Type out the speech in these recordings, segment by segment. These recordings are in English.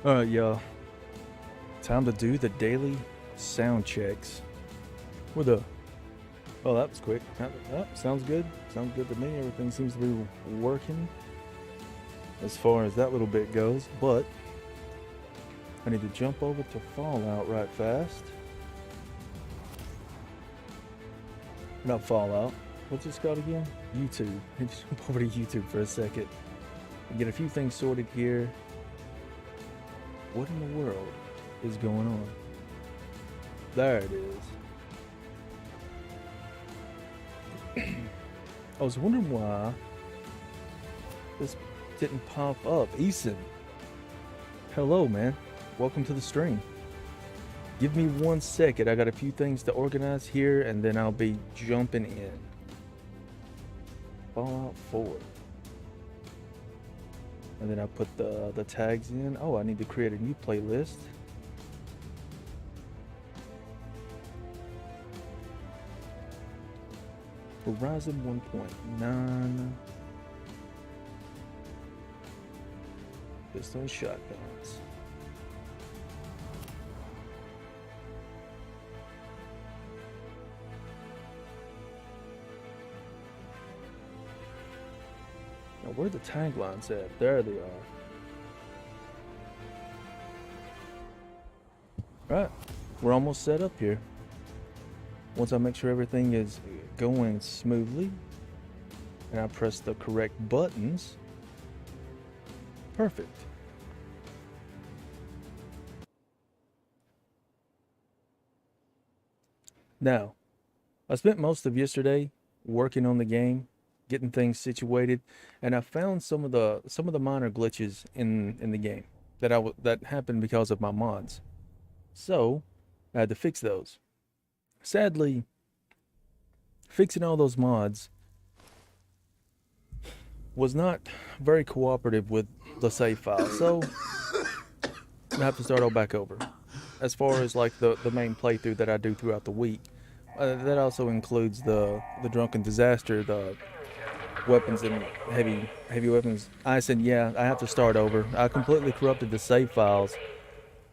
Alright, y'all. Time to do the daily sound checks. With a... Oh, that was quick. Sounds good. Sounds good to me. Everything seems to be working as far as that little bit goes. But I need to jump over to Fallout right fast. Not Fallout. What's this called again? YouTube. Just jump over to YouTube for a second. And get a few things sorted here. What in the world is going on? There it is. I was wondering why this didn't pop up. Eason. Hello, man. Welcome to the stream. Give me 1 second. I got a few things to organize here, and then I'll be jumping in. Fallout 4. And then I put the tags in. Oh, I need to create a new playlist. Horizon 1.9. Pistol shotguns. Now, where are the taglines at? There they are. Right, we're almost set up here. Once I make sure everything is going smoothly and I press the correct buttons, perfect. Now, I spent most of yesterday working on the game, getting things situated, and I found some of the minor glitches in the game that happened because of my mods. So I had to fix those. Sadly, fixing all those mods was not very cooperative with the save file, so I have to start all back over. As far as like the main playthrough that I do throughout the week, that also includes the drunken disaster, the weapons and heavy weapons. I said, yeah, I have to start over. I completely corrupted the save files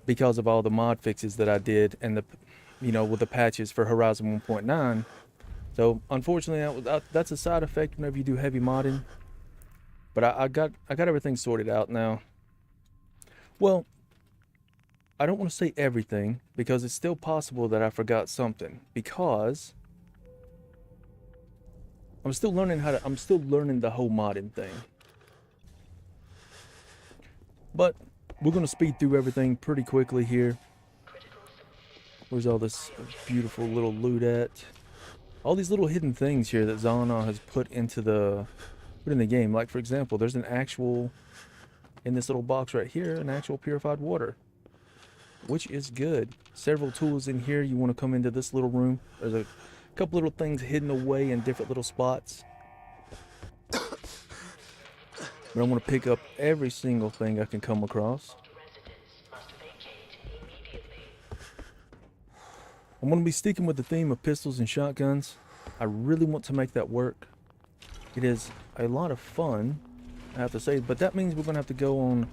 because of all the mod fixes that I did and with the patches for Horizon 1.9. So unfortunately, that's a side effect whenever you do heavy modding. But I got everything sorted out now. Well, I don't want to say everything because it's still possible that I forgot something, because I'm still learning the whole modding thing. But we're gonna speed through everything pretty quickly here. Where's all this beautiful little loot at? All these little hidden things here that Zana has put in the game. Like, for example, there's an actual, in this little box right here, an actual purified water, which is good. Several tools in here. You want to come into this little room. There's a couple little things hidden away in different little spots. But I want to pick up every single thing I can come across. I'm going to be sticking with the theme of pistols and shotguns. I really want to make that work. It is a lot of fun, I have to say, but that means we're going to have to go on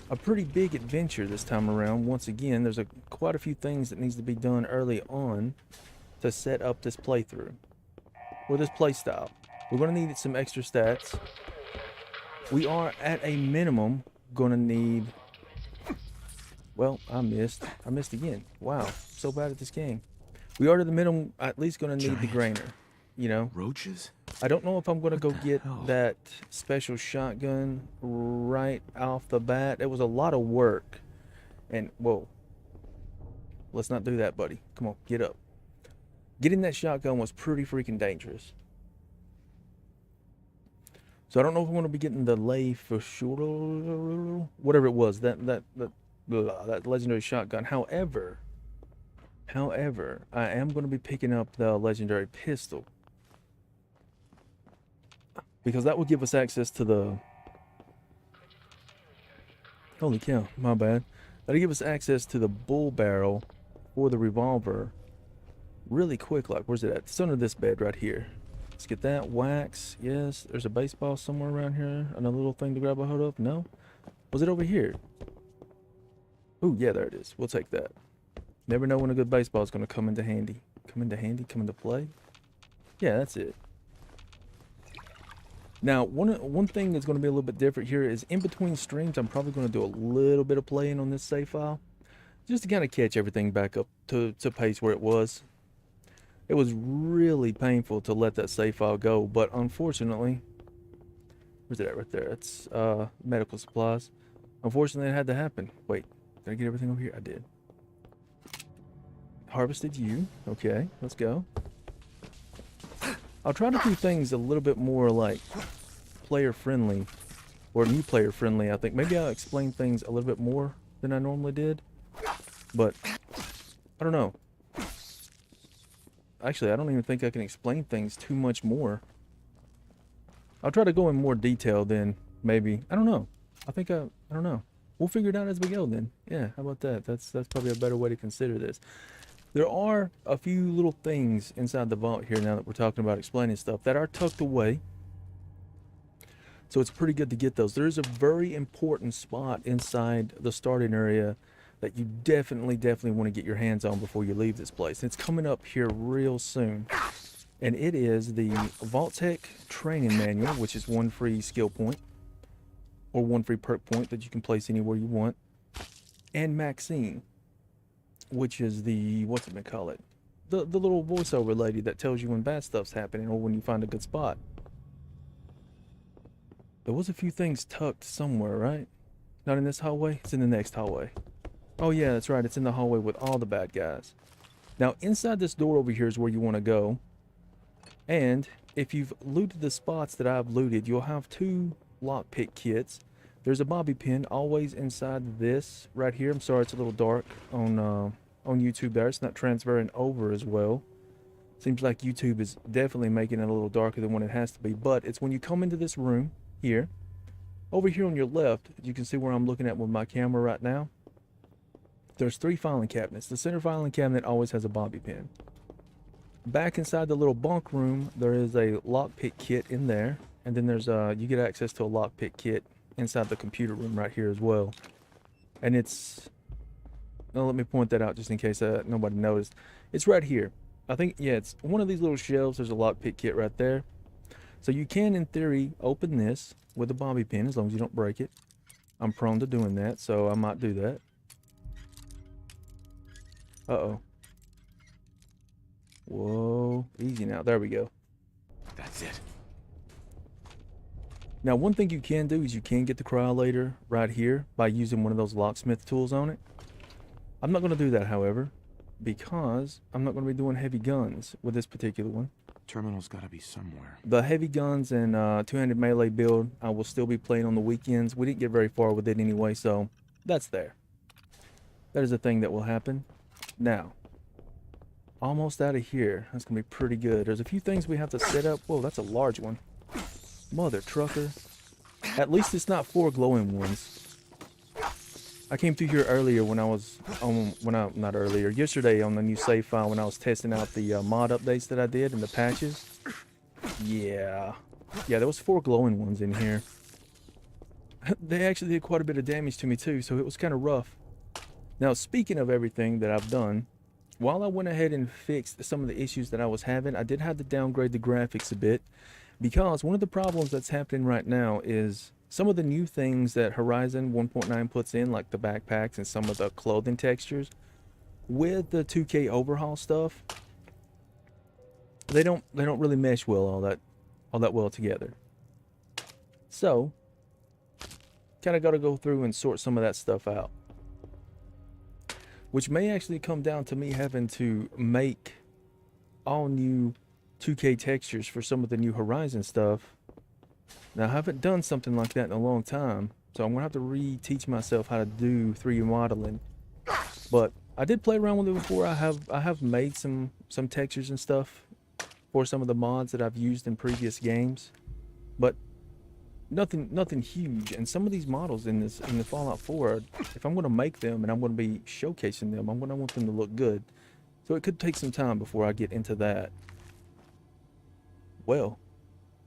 a pretty big adventure this time around. Once again, there's quite a few things that needs to be done early on to set up this playthrough, or this playstyle. We're going to need some extra stats. We are at a minimum going to need... Well, I missed again. Wow, so bad at this game. We are to the minimum at least going to need the grainer, Roaches? I don't know if I'm going to go get that special shotgun right off the bat. It was a lot of work. And, whoa. Let's not do that, buddy. Come on, get up. Getting that shotgun was pretty freaking dangerous. So I don't know if I'm going to be getting the lay for sure. Whatever it was, that legendary shotgun. However, I am going to be picking up the legendary pistol, because that will give us access to the... Holy cow, my bad. That'll give us access to the bull barrel or the revolver really quick. Like, where's it at? It's under this bed right here. Let's get that. Wax. Yes. There's a baseball somewhere around here. Another little thing to grab a hold of. No? Was it over here? Ooh, yeah, there it is. We'll take that. Never know when a good baseball is going to come into handy. Come into handy? Come into play? Yeah, that's it. Now, one thing that's going to be a little bit different here is in between streams, I'm probably going to do a little bit of playing on this save file, just to kind of catch everything back up to pace where it was. It was really painful to let that save file go, but unfortunately, where's it at right there? It's medical supplies. Unfortunately, it had to happen. Wait, did I get everything over here? I did. Harvested you. Okay, let's go. I'll try to do things a little bit more like player friendly or new player friendly. I think maybe I'll explain things a little bit more than I normally did, but I don't know. Actually, I don't even think I can explain things too much more. I'll try to go in more detail then maybe. I don't know. I don't know. We'll figure it out as we go then. Yeah, how about that? That's probably a better way to consider this. There are a few little things inside the vault here now that we're talking about explaining stuff that are tucked away. So it's pretty good to get those. There's a very important spot inside the starting area that you definitely want to get your hands on before you leave this place. It's coming up here real soon. And it is the Vault Tech Training Manual, which is one free skill point or one free perk point that you can place anywhere you want. And Maxine, which is the, what's it gonna call it? The little voiceover lady that tells you when bad stuff's happening or when you find a good spot. There was a few things tucked somewhere, right? Not in this hallway? It's in the next hallway. Oh yeah, that's right. It's in the hallway with all the bad guys. Now, inside this door over here is where you want to go. And if you've looted the spots that I've looted, you'll have 2 lockpick kits. There's a bobby pin always inside this right here. I'm sorry it's a little dark on YouTube there. It's not transferring over as well. Seems like YouTube is definitely making it a little darker than what it has to be. But it's when you come into this room here. Over here on your left, you can see where I'm looking at with my camera right now. There's 3 filing cabinets. The center filing cabinet always has a bobby pin. Back inside the little bunk room, there is a lockpick kit in there. And then there's you get access to a lockpick kit inside the computer room right here as well. And it's, well, let me point that out just in case nobody noticed. It's right here. I think, yeah, it's one of these little shelves. There's a lockpick kit right there. So you can, in theory, open this with a bobby pin as long as you don't break it. I'm prone to doing that, so I might do that. Uh-oh. Whoa. Easy now. There we go. That's it. Now, one thing you can do is you can get the cryolator right here by using one of those locksmith tools on it. I'm not going to do that, however, because I'm not going to be doing heavy guns with this particular one. Terminal's gotta be somewhere. The heavy guns and two-handed melee build, I will still be playing on the weekends. We didn't get very far with it anyway, so that's there. That is a thing that will happen. Now, almost out of here. That's going to be pretty good. There's a few things we have to set up. Whoa, that's a large one. Mother trucker. At least it's not 4 glowing ones. I came through here earlier when I was on, not earlier, yesterday on the new save file when I was testing out the mod updates that I did and the patches. Yeah, there was 4 glowing ones in here. They actually did quite a bit of damage to me too, so it was kind of rough. Now, speaking of everything that I've done, while I went ahead and fixed some of the issues that I was having, I did have to downgrade the graphics a bit because one of the problems that's happening right now is some of the new things that Horizon 1.9 puts in, like the backpacks and some of the clothing textures, with the 2K overhaul stuff, they don't really mesh well all that well together. So, kind of got to go through and sort some of that stuff out, which may actually come down to me having to make all new 2K textures for some of the new Horizon stuff. Now, I haven't done something like that in a long time, so I'm going to have to re-teach myself how to do 3D modeling. But I did play around with it before. I have made some textures and stuff for some of the mods that I've used in previous games, but nothing huge. And some of these models in the Fallout 4, if I'm going to make them and I'm going to be showcasing them, I'm going to want them to look good. So it could take some time before I get into that. Well,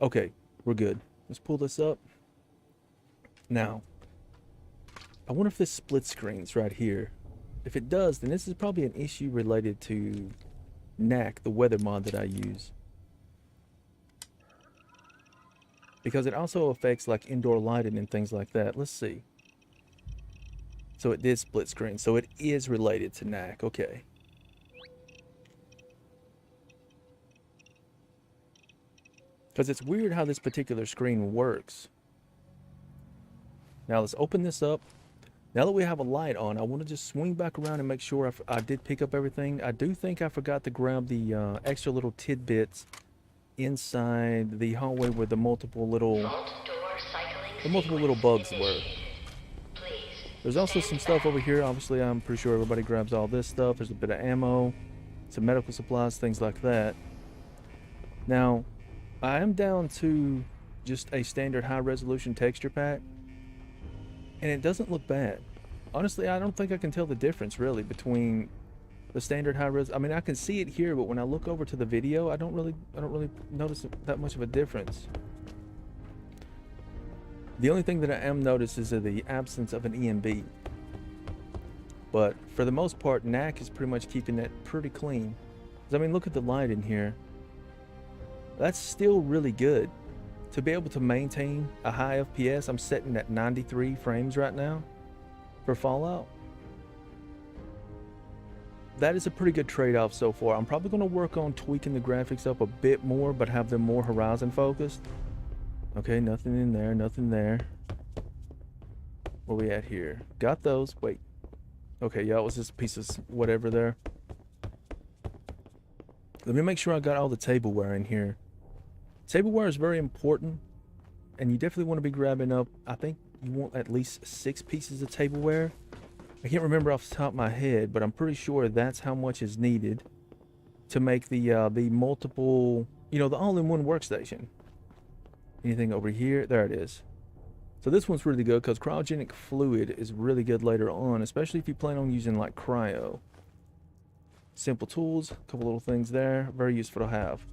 okay, we're good. Let's pull this up. Now, I wonder if this split screens right here. If it does, then this is probably an issue related to NAC, the weather mod that I use. Because it also affects like indoor lighting and things like that. Let's see. So it did split screen. So it is related to NAC. Okay. Because it's weird how this particular screen works. Now let's open this up. Now that we have a light on, I want to just swing back around and make sure I did pick up everything. I do think I forgot to grab the extra little tidbits inside the hallway where the multiple little bugs were. There's also some stuff over here. Obviously, I'm pretty sure everybody grabs all this stuff. There's a bit of ammo, some medical supplies, things like that. Now, I am down to just a standard high resolution texture pack, and it doesn't look bad. Honestly, I don't think I can tell the difference really between the standard high res. I mean, I can see it here, but when I look over to the video, I don't really notice that much of a difference. The only thing that I am noticing is the absence of an EMB. But for the most part, NAC is pretty much keeping that pretty clean. I mean, look at the light in here. That's still really good. To be able to maintain a high FPS, I'm setting at 93 frames right now for Fallout. That is a pretty good trade-off so far. I'm probably going to work on tweaking the graphics up a bit more, but have them more horizon focused. Okay, nothing in there, nothing there. Where we at here? Got those. Wait. Okay, yeah, it was just a piece of whatever there. Let me make sure I got all the tableware in here. Tableware is very important, and you definitely want to be grabbing up, I think you want at least 6 pieces of tableware. I can't remember off the top of my head, but I'm pretty sure that's how much is needed to make the multiple, the all-in-one workstation. Anything over here? There it is. So this one's really good because cryogenic fluid is really good later on, especially if you plan on using like cryo. Simple tools, a couple little things there, very useful to have.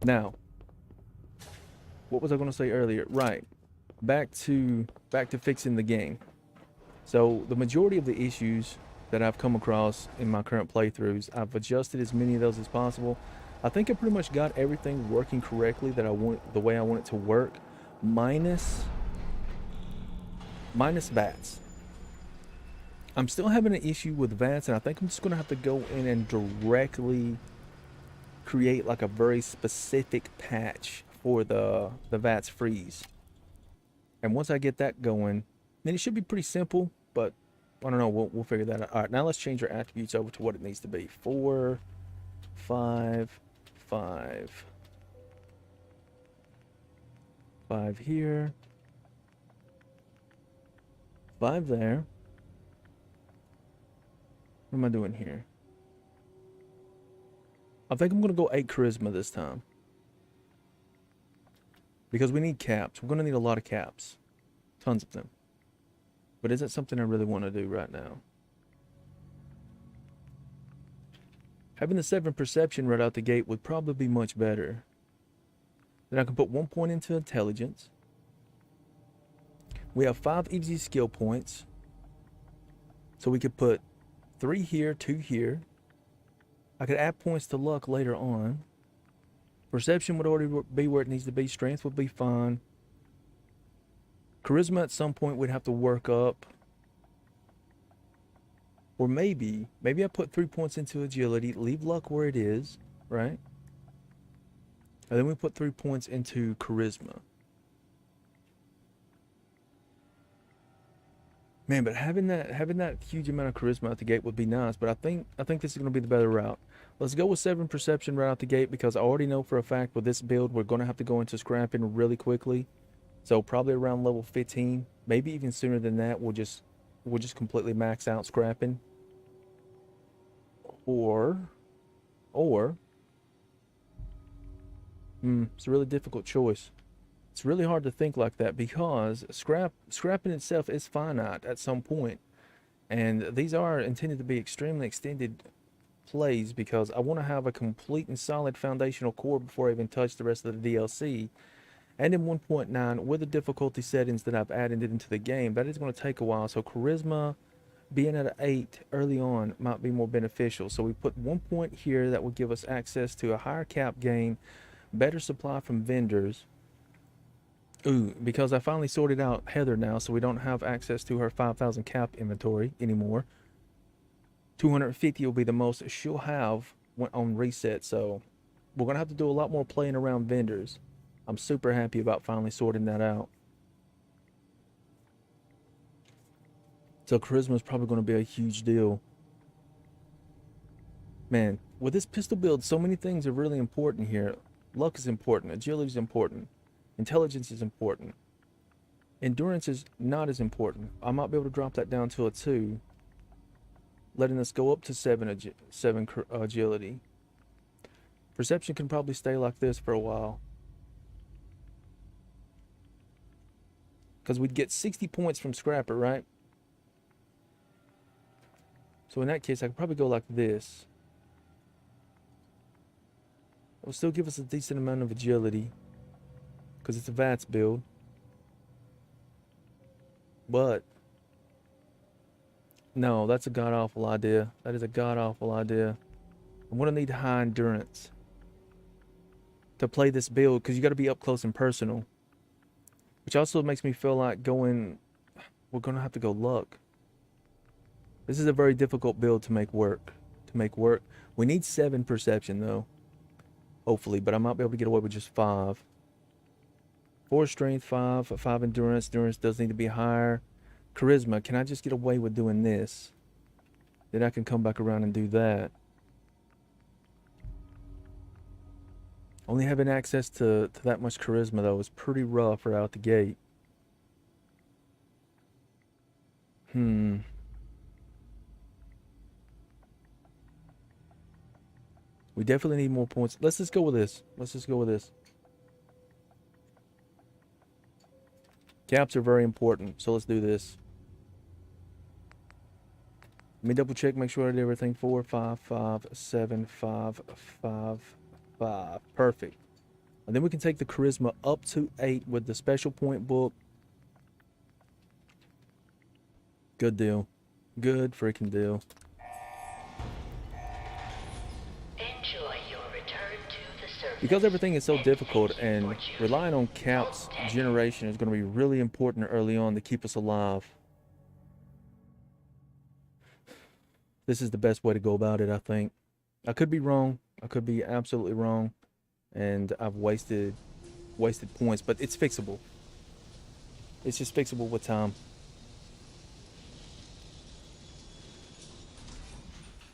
Now, what was I going to say earlier? Right, back to fixing the game. So the majority of the issues that I've come across in my current playthroughs, I've adjusted as many of those as possible. I think I pretty much got everything working correctly that I want, the way I want it to work, minus VATS. I'm still having an issue with VATS, and I think I'm just going to have to go in and directly create like a very specific patch for the VATS freeze. And once I get that going, then it should be pretty simple, but I don't know, we'll figure that out. All right, now let's change our attributes over to what it needs to be. 4, 5, 5. 5 here. 5 there. What am I doing here? I think I'm going to go 8 charisma this time. Because we need caps. We're going to need a lot of caps. Tons of them. But is that something I really want to do right now? Having the 7 perception right out the gate would probably be much better. Then I can put 1 point into intelligence. We have 5 easy skill points. So we could put 3 here, 2 here. I could add points to luck later on. Perception would already be where it needs to be. Strength would be fine. Charisma at some point we'd have to work up. Or maybe I put 3 points into agility, leave luck where it is, right? And then we put 3 points into charisma. Man, but having that huge amount of charisma out the gate would be nice, but I think this is going to be the better route. Let's go with 7 perception right out the gate, because I already know for a fact with this build we're going to have to go into scrapping really quickly. So probably around level 15, maybe even sooner than that, we'll just completely max out scrapping. Or it's a really difficult choice. It's really hard to think like that, because scrapping itself is finite at some point, and these are intended to be extremely extended plays, because I want to have a complete and solid foundational core before I even touch the rest of the DLC. and in 1.9 with the difficulty settings that I've added into the game. That is going to take a while. So charisma being at an 8 early on might be more beneficial. So we put 1 point here that will give us access to a higher cap gain, better supply from vendors. Ooh, because I finally sorted out Heather now, so we don't have access to her 5,000 cap inventory anymore. 250 will be the most she'll have on reset, so we're going to have to do a lot more playing around vendors. I'm super happy about finally sorting that out. So charisma is probably going to be a huge deal. Man, with this pistol build, so many things are really important here. Luck is important, agility is important, intelligence is important. Endurance is not as important. I might be able to drop that down to a 2, letting us go up to 7 agility. Perception can probably stay like this for a while, because we'd get 60 points from Scrapper, right? So in that case, I could probably go like this. It'll still give us a decent amount of agility, because it's a VATS build. But no, that's a god-awful idea. That is a god-awful idea. I'm going to need high endurance to play this build, because you got to be up close and personal. Which also makes me feel like we're going to have to go luck. This is a very difficult build to make work. We need 7 perception though. Hopefully, but I might be able to get away with just 5. 4 strength, 5 endurance. Endurance does need to be higher. Charisma, can I just get away with doing this? Then I can come back around and do that. Only having access to that much charisma though is pretty rough right out the gate. We definitely need more points. Let's just go with this. Caps are very important, so let's do this. Let me double check, make sure I did everything. 4, 5, 5, 7, 5, 5, 5. Perfect. And then we can take the charisma up to 8 with the special point book. Good deal. Good freaking deal. Because everything is so difficult, and relying on caps generation is going to be really important early on to keep us alive. This is the best way to go about it, I think. I could be wrong. I could be absolutely wrong. And I've wasted points, but it's fixable. It's just fixable with time.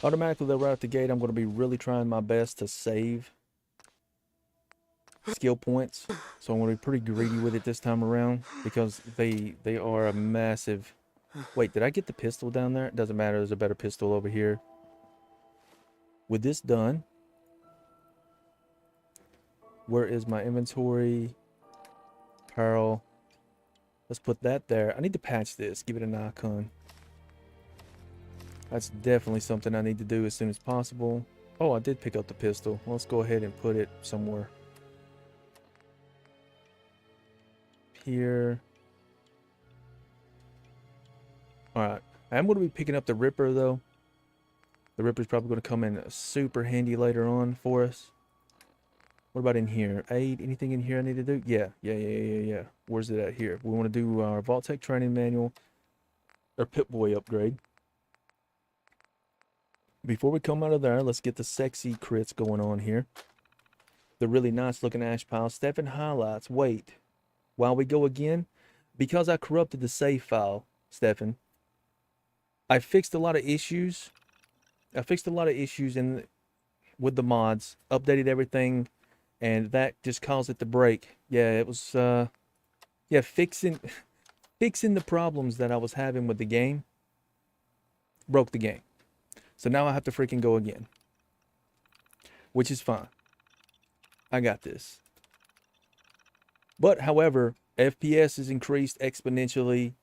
Automatically, though, right out the gate, I'm going to be really trying my best to save skill points. So I'm going to be pretty greedy with it this time around, because they are a massive... Wait, did I get the pistol down there? It doesn't matter. There's a better pistol over here. With this done, where is my inventory? Apparel. Let's put that there. I need to patch this. Give it an icon. That's definitely something I need to do as soon as possible. Oh, I did pick up the pistol. Let's go ahead and put it somewhere. Here. Alright. I'm going to be picking up the Ripper, though. The Ripper's probably going to come in super handy later on for us. What about in here? Aid? Anything in here I need to do? Yeah. Where's it at here? We want to do our Vault-Tec training manual. Or Pip-Boy upgrade. Before we come out of there, let's get the sexy crits going on here. The really nice looking ash pile. Stefan highlights. Wait. While we go again, because I corrupted the save file, Stefan, I fixed a lot of issues. With the mods, updated everything, and that just caused it to break. Yeah, it was fixing the problems that I was having with the game. Broke the game. So now I have to freaking go again. Which is fine. I got this. But however, FPS is increased exponentially.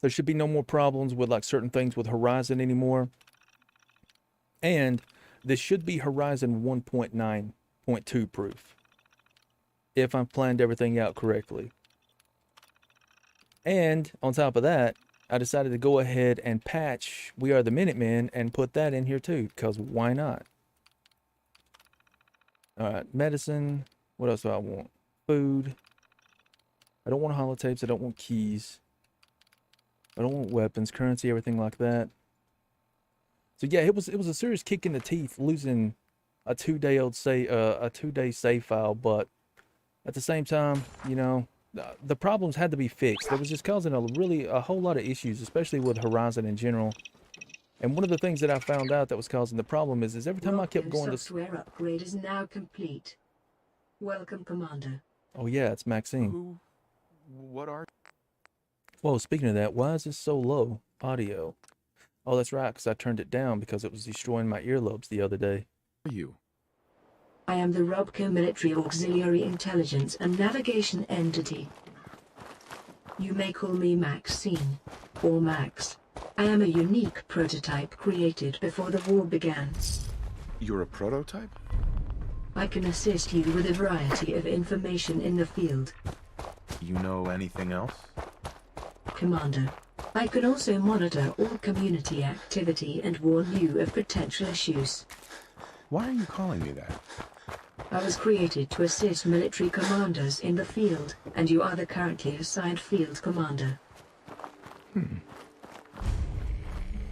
There should be no more problems with like certain things with Horizon anymore. And this should be Horizon 1.9.2 proof. if I've planned everything out correctly. And on top of that, I decided to go ahead and patch We Are the Minutemen and put that in here too, because why not? Alright, medicine. What else do I want? Food. I don't want holotapes. I don't want keys. I don't want weapons, currency, everything like that. So yeah, it was a serious kick in the teeth losing a 2-day save file, but at the same time, you know, the problems had to be fixed. It was just causing a whole lot of issues, especially with Horizon in general. And one of the things that I found out that was causing the problem is every time I kept going to... software upgrade is now complete. Welcome, Commander. Oh yeah, it's Maxine. What are Whoa, speaking of that, why is this so low? Audio. Oh, that's right, because I turned it down because it was destroying my earlobes the other day. you? I am the Robco Military Auxiliary Intelligence and Navigation Entity. You may call me Maxine, or Max. I am a unique prototype created before the war began. You're a prototype? I can assist you with a variety of information in the field. You know anything else? Commander, I can also monitor all community activity and warn you of potential issues. Why are you calling me that? I was created to assist military commanders in the field, and you are the currently assigned field commander.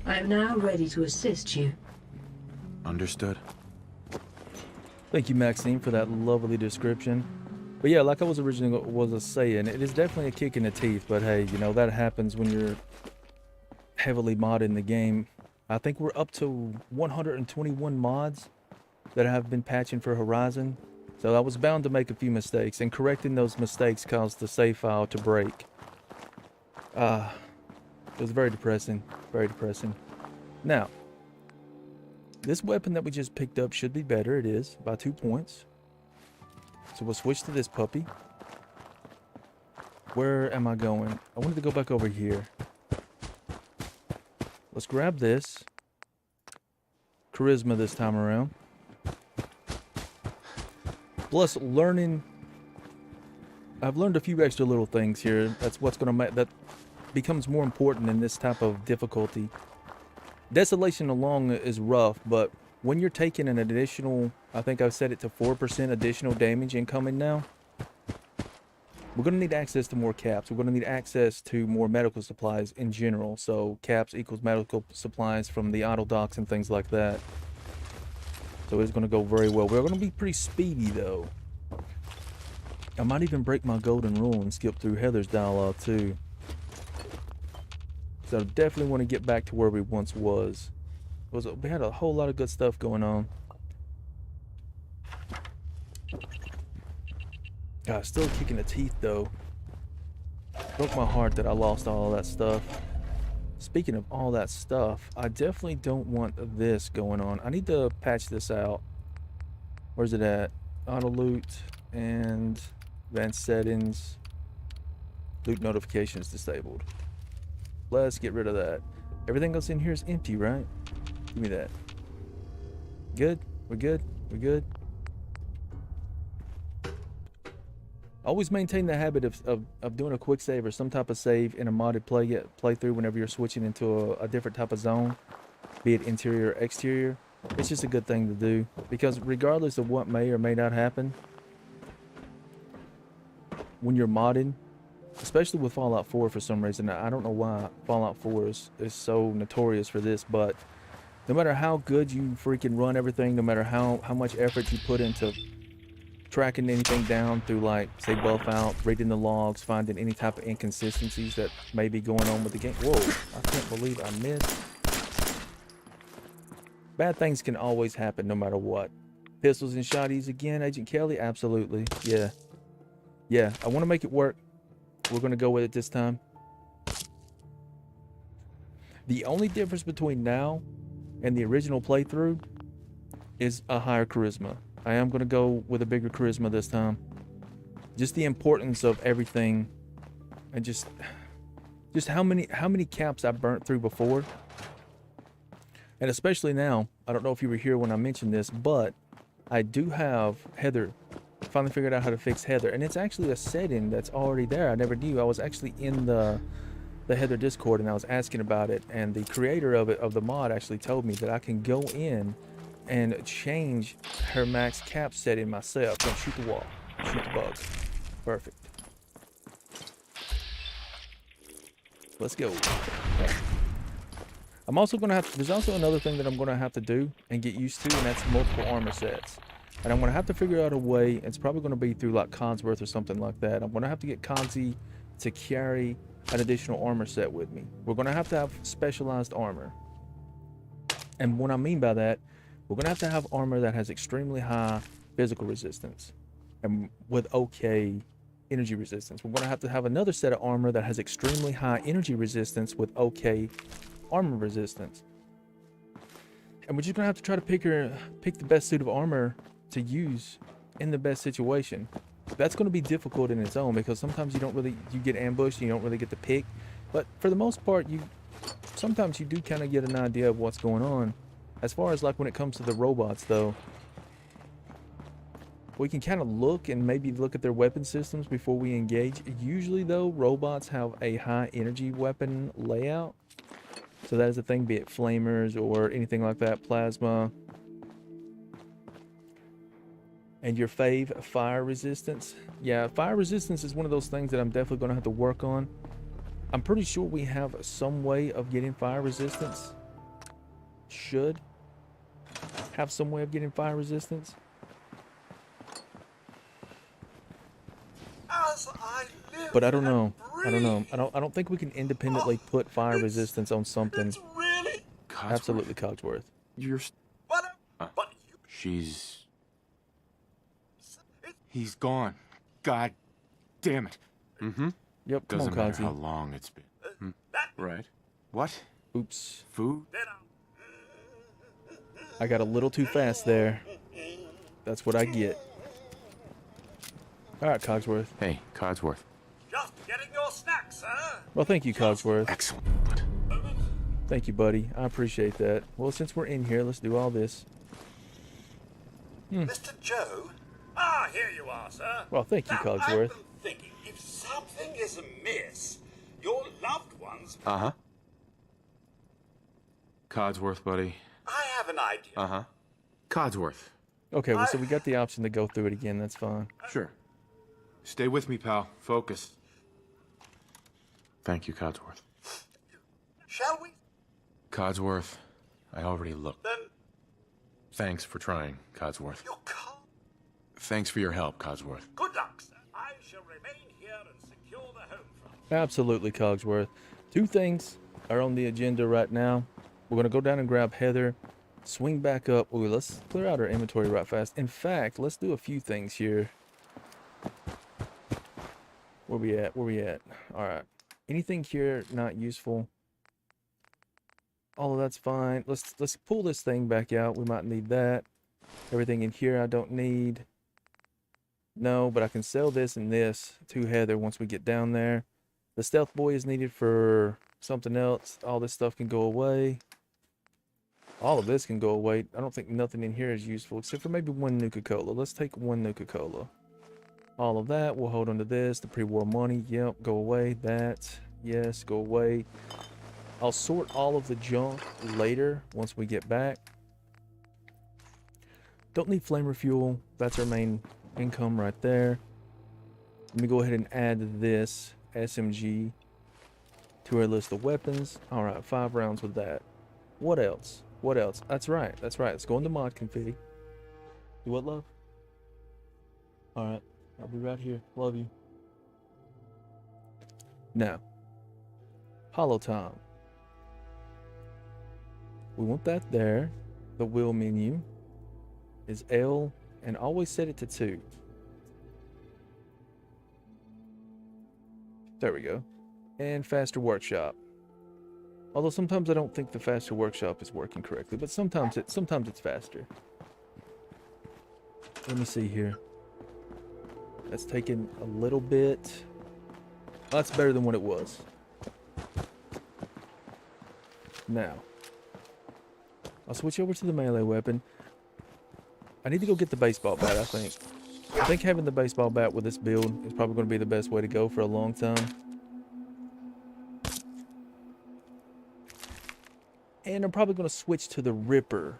I am now ready to assist you. Understood. Thank you, Maxine, for that lovely description. But yeah, like I was originally saying, it is definitely a kick in the teeth, but hey, you know, that happens when you're heavily modding the game. I think we're up to 121 mods that have been patching for Horizon. So I was bound to make a few mistakes, and correcting those mistakes caused the save file to break. It was very depressing, very depressing. Now, this weapon that we just picked up should be better. It is, by 2 points. So we'll switch to this puppy. Where am I going? I wanted to go back over here. Let's grab this. Charisma this time around. Plus, I've learned a few extra little things here. That's what's going to make that becomes more important in this type of difficulty. Desolation alone is rough, but when you're taking an additional, I think I've set it to 4% additional damage incoming now, we're going to need access to more caps. We're going to need access to more medical supplies in general. So caps equals medical supplies from the auto docks and things like that. So it's going to go very well. We're going to be pretty speedy though. I might even break my golden rule and skip through Heather's dialogue too. So I definitely want to get back to where we once was. We had a whole lot of good stuff going on. God, still kicking the teeth though. Broke my heart that I lost all of that stuff. Speaking of all that stuff, I definitely don't want this going on. I need to patch this out. Where's it at? Auto loot and advanced settings. Loot notifications disabled. Let's get rid of that. Everything else in here is empty, right? Give me that. Good? We're good? We're good? Always maintain the habit of doing a quick save or some type of save in a modded playthrough whenever you're switching into a different type of zone, be it interior or exterior. It's just a good thing to do, because regardless of what may or may not happen, when you're modding, especially with Fallout 4 for some reason, I don't know why Fallout 4 is so notorious for this, but no matter how good you freaking run everything, no matter how much effort you put into tracking anything down through, like, say, buff out, reading the logs, finding any type of inconsistencies that may be going on with the game. Whoa, I can't believe I missed. Bad things can always happen no matter what. Pistols and shotties again, Agent Kelly? Absolutely. Yeah. Yeah, I want to make it work. We're going to go with it this time. The only difference between now and the original playthrough is a higher charisma. I am going to go with a bigger charisma this time. Just the importance of everything, and just how many caps I burnt through before. And especially now, I don't know if you were here when I mentioned this, but I do have Heather finally figured out how to fix Heather, and it's actually a setting that's already there. I never knew. I was actually in the Heather Discord, and I was asking about it, and the creator of the mod actually told me that I can go in and change her max cap setting myself. Don't shoot the wall. Shoot the bugs. Perfect. Let's go. I'm also gonna have. There's also another thing that I'm gonna have to do and get used to, and that's multiple armor sets. And I'm gonna have to figure out a way. It's probably gonna be through like Cogsworth or something like that. I'm gonna have to get Cogsy to carry an additional armor set with me. We're gonna have to have specialized armor. And what I mean by that, we're gonna have to have armor that has extremely high physical resistance and with okay energy resistance. We're gonna have another set of armor that has extremely high energy resistance with okay armor resistance. And we're just gonna have to try to pick the best suit of armor to use in the best situation. That's going to be difficult in its own, because sometimes you get ambushed and you don't really get to pick. But for the most part, sometimes you do kind of get an idea of what's going on. As far as like when it comes to the robots though, we can kind of look and maybe look at their weapon systems before we engage. Usually though, robots have a high energy weapon layout. So that is a thing, be it flamers or anything like that, plasma. And your fave, fire resistance. Yeah, fire resistance is one of those things that I'm definitely going to have to work on. I'm pretty sure we have some way of getting fire resistance. Should have some way of getting fire resistance. But I don't know. I don't think we can independently put fire resistance on something. Cogsworth? Absolutely, Cogsworth. You're... She's... He's gone. God damn it. Mm-hmm. Yep, come Doesn't on, matter Cogsy. how long it's been. Right. What? Oops. Food? I got a little too fast there. That's what I get. Alright, Cogsworth. Hey, Cogsworth. Just getting your snacks, sir. Well, thank you, Cogsworth. Excellent. Thank you, buddy. I appreciate that. Well, since we're in here, let's do all this. Mr. Joe? Ah, here you are, sir. Well, thank you, Now, Cogsworth. I've been thinking, if something is amiss, your loved ones... Uh-huh. Codsworth, buddy. I have an idea. Uh-huh. Codsworth. Okay, well, so we got the option to go through it again. That's fine. Sure. Stay with me, pal. Focus. Thank you, Codsworth. Shall we? Codsworth, I already looked. Then Thanks for trying, Codsworth. you can't. Thanks for your help, Codsworth. Good luck, sir. I shall remain here and secure the home front. Absolutely, Cogsworth. Two things are on the agenda right now. We're going to go down and grab Heather, swing back up. Ooh, let's clear out our inventory right fast. In fact, let's do a few things here. Where we at? Where we at? All right. Anything here not useful? All of that's fine. Let's pull this thing back out. We might need that. Everything in here I don't need. No, but I can sell this and this to Heather once we get down there. The stealth boy is needed for something else. All this stuff can go away. All of this can go away. I don't think nothing in here is useful except for maybe one Nuka-Cola. Let's take one Nuka-Cola. All of that, we'll hold on to this. The pre-war money, yep, go away. That, yes, go away. I'll sort all of the junk later once we get back. Don't need flamer fuel. That's our main income right there. Let me go ahead and add this SMG to our list of weapons. All right, 5 rounds with that. What else? What else? That's right. That's right. Let's go into mod config. You what, love? All right. I'll be right here. Love you. Now, hollow time. We want that there. The wheel menu is L, and always set it to 2. There we go. And faster workshop. Although sometimes I don't think the faster workshop is working correctly, but sometimes it's faster. Let me see here. That's taken a little bit. That's better than what it was. Now, I'll switch over to the melee weapon. I need to go get the baseball bat, I think. I think having the baseball bat with this build is probably going to be the best way to go for a long time. And I'm probably going to switch to the Ripper.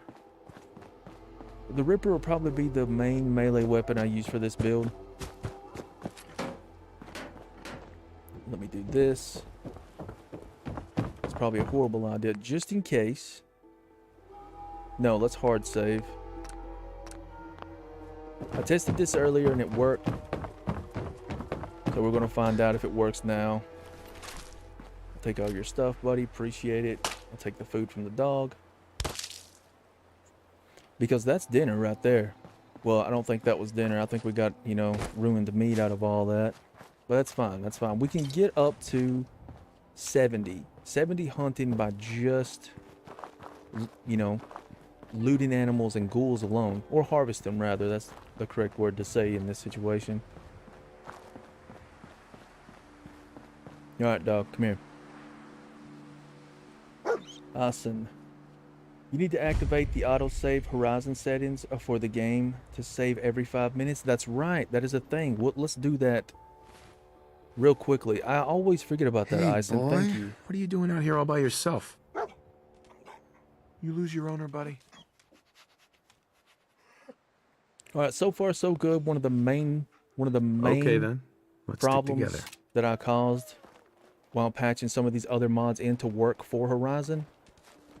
The Ripper will probably be the main melee weapon I use for this build. Let me do this. It's probably a horrible idea, just in case. No, let's hard save. I tested this earlier and it worked. So we're going to find out if it works now. I'll take all your stuff, buddy. Appreciate it. I'll take the food from the dog. Because that's dinner right there. Well, I don't think that was dinner. I think we got, you know, ruined meat out of all that. But that's fine. That's fine. We can get up to 70. 70 hunting by just, you know, looting animals and ghouls alone. Or harvest them, rather. That's the correct word to say in this situation. Alright, dog. Come here. Awesome. You need to activate the autosave horizon settings for the game to save every 5 minutes. That's right. That is a thing. Let's do that real quickly. I always forget about that, Hey, Ison. boy. Thank you. What are you doing out here all by yourself? You lose your owner, buddy? Alright, so far so good. One of the main Okay, then. Let's stick problems together. that I caused while patching some of these other mods into work for Horizon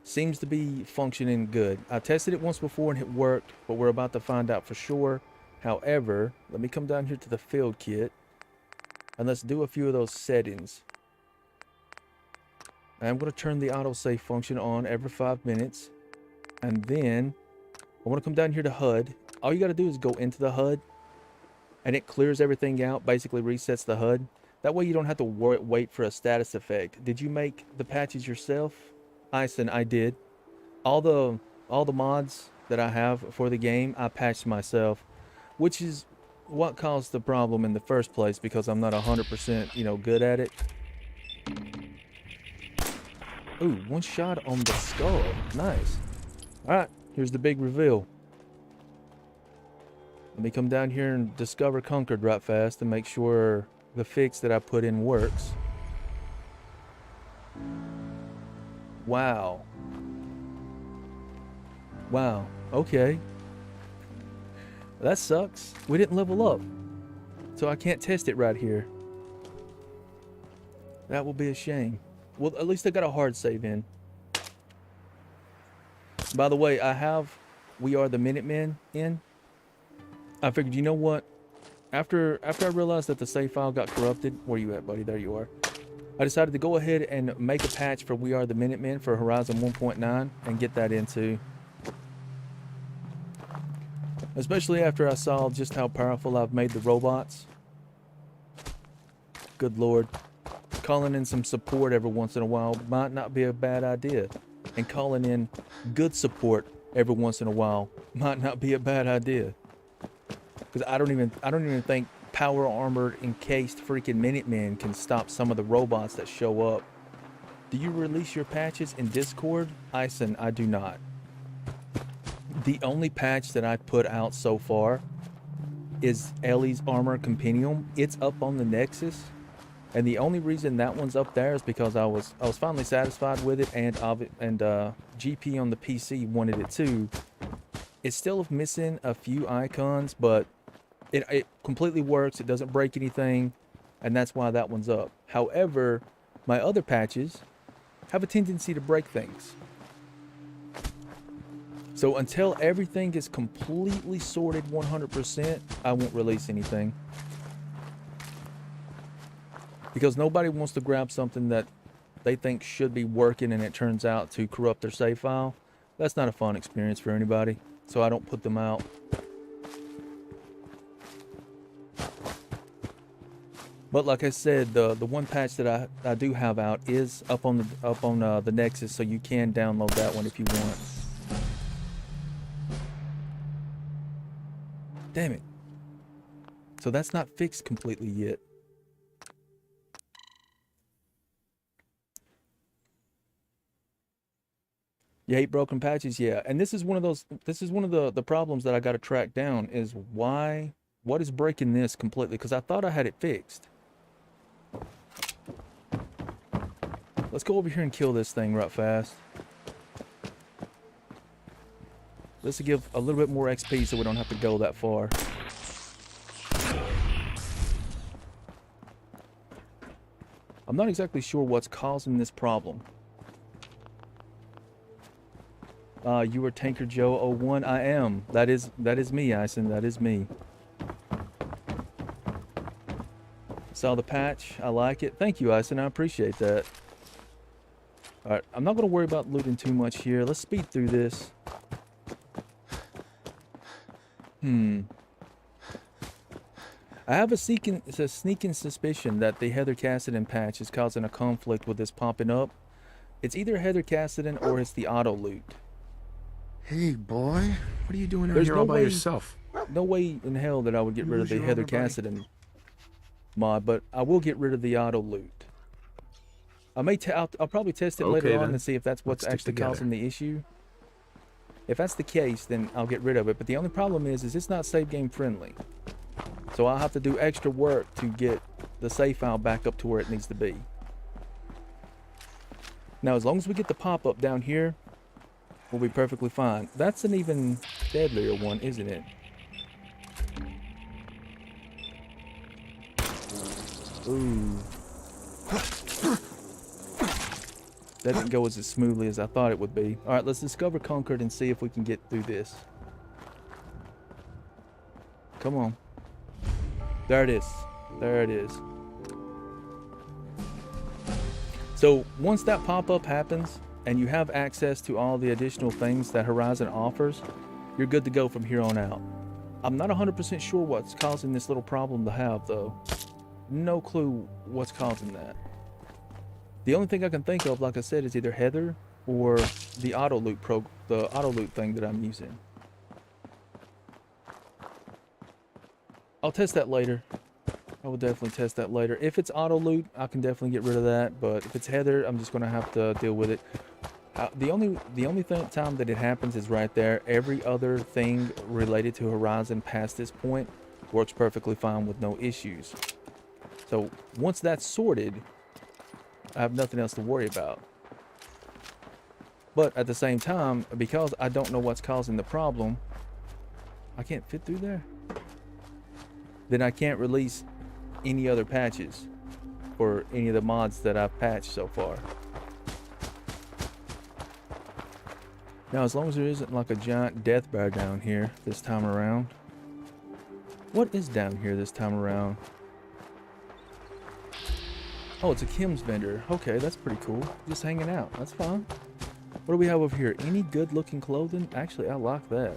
seems to be functioning good. I tested it once before and it worked, but we're about to find out for sure. However, let me come down here to the field kit and let's do a few of those settings. I'm going to turn the autosave function on every 5 minutes, and then I want to come down here to HUD. All you got to do is go into the HUD and it clears everything out, basically resets the HUD. That way you don't have to wait for a status effect. Did you make the patches yourself? Ison, I did. All the mods that I have for the game, I patched myself, which is what caused the problem in the first place because I'm not 100%, you know, good at it. Ooh, one shot on the skull. Nice. All right, here's the big reveal. Let me come down here and discover Conquered right fast and make sure the fix that I put in works. Wow. Wow. Okay. That sucks. We didn't level up. So I can't test it right here. That will be a shame. Well, at least I got a hard save in. By the way, I have We Are the Minutemen in. I figured, you know what? After I realized that the save file got corrupted, where you at, buddy? There you are. I decided to go ahead and make a patch for We Are the Minutemen for Horizon 1.9 and get that into. Especially after I saw just how powerful I've made the robots. Good lord. Calling in some support every once in a while might not be a bad idea. And calling in good support every once in a while might not be a bad idea. Because I don't even think power armored encased freaking Minutemen can stop some of the robots that show up. Do you release your patches in Discord? Ison, I do not. The only patch that I put out so far is Ellie's Armor Compendium. It's up on the Nexus. And the only reason that one's up there is because I was finally satisfied with it, and GP on the PC wanted it too. It's still missing a few icons, but it completely works. It doesn't break anything, and that's why that one's up. However, my other patches have a tendency to break things. So until everything is completely sorted 100%, I won't release anything. Because nobody wants to grab something that they think should be working and it turns out to corrupt their save file. That's not a fun experience for anybody, so I don't put them out. But like I said, the one patch that I do have out is up on the Nexus, so you can download that one if you want. Damn it. So that's not fixed completely yet. You hate broken patches? Yeah. And this is one of the problems that I got to track down is why What is breaking this completely? Because I thought I had it fixed. Let's go over here and kill this thing right fast. This will give a little bit more XP so we don't have to go that far. I'm not exactly sure what's causing this problem. You are Tanker Joe 01. I am. That is me, Ison. That is me. Saw the patch. I like it. Thank you, Ison. I appreciate that. Alright, I'm not going to worry about looting too much here. Let's speed through this. I have a sneaking suspicion that the Heather Casdin patch is causing a conflict with this popping up. It's either Heather Casdin or it's the auto loot. Hey, boy. What are you doing out There's here no all by way- yourself? No way in hell that I would get You rid of lose the your Heather honor, buddy. Casdin mod, but I will get rid of the auto loot. I'll probably test it later Okay, on then. and see if that's what's Let's stick actually together. causing the issue. If that's the case, then I'll get rid of it. But the only problem is it's not save game friendly. So I'll have to do extra work to get the save file back up to where it needs to be. Now, as long as we get the pop-up down here, we'll be perfectly fine. That's an even deadlier one, isn't it? Ooh. That didn't go as smoothly as I thought it would be. Alright, let's discover Concord and see if we can get through this. Come on. There it is. There it is. So, once that pop-up happens, and you have access to all the additional things that Horizon offers, you're good to go from here on out. I'm not 100% sure what's causing this little problem to have, though. No clue what's causing that. The only thing I can think of, like I said, is either Heather or the auto loot thing that I'm using. I'll test that later. I will definitely test that later. If it's auto loot, I can definitely get rid of that. But if it's Heather, I'm just gonna have to deal with it. The only time that it happens is right there. Every other thing related to Horizon past this point works perfectly fine with no issues. So once that's sorted, I have nothing else to worry about. But at the same time, because I don't know what's causing the problem, I can't fit through there. Then I can't release any other patches for any of the mods that I've patched so far. Now, as long as there isn't like a giant death bear down here this time around. What is down here this time around? Oh, it's a Kim's vendor. Okay, that's pretty cool. Just hanging out. That's fine. What do we have over here? Any good looking clothing? Actually, I like that.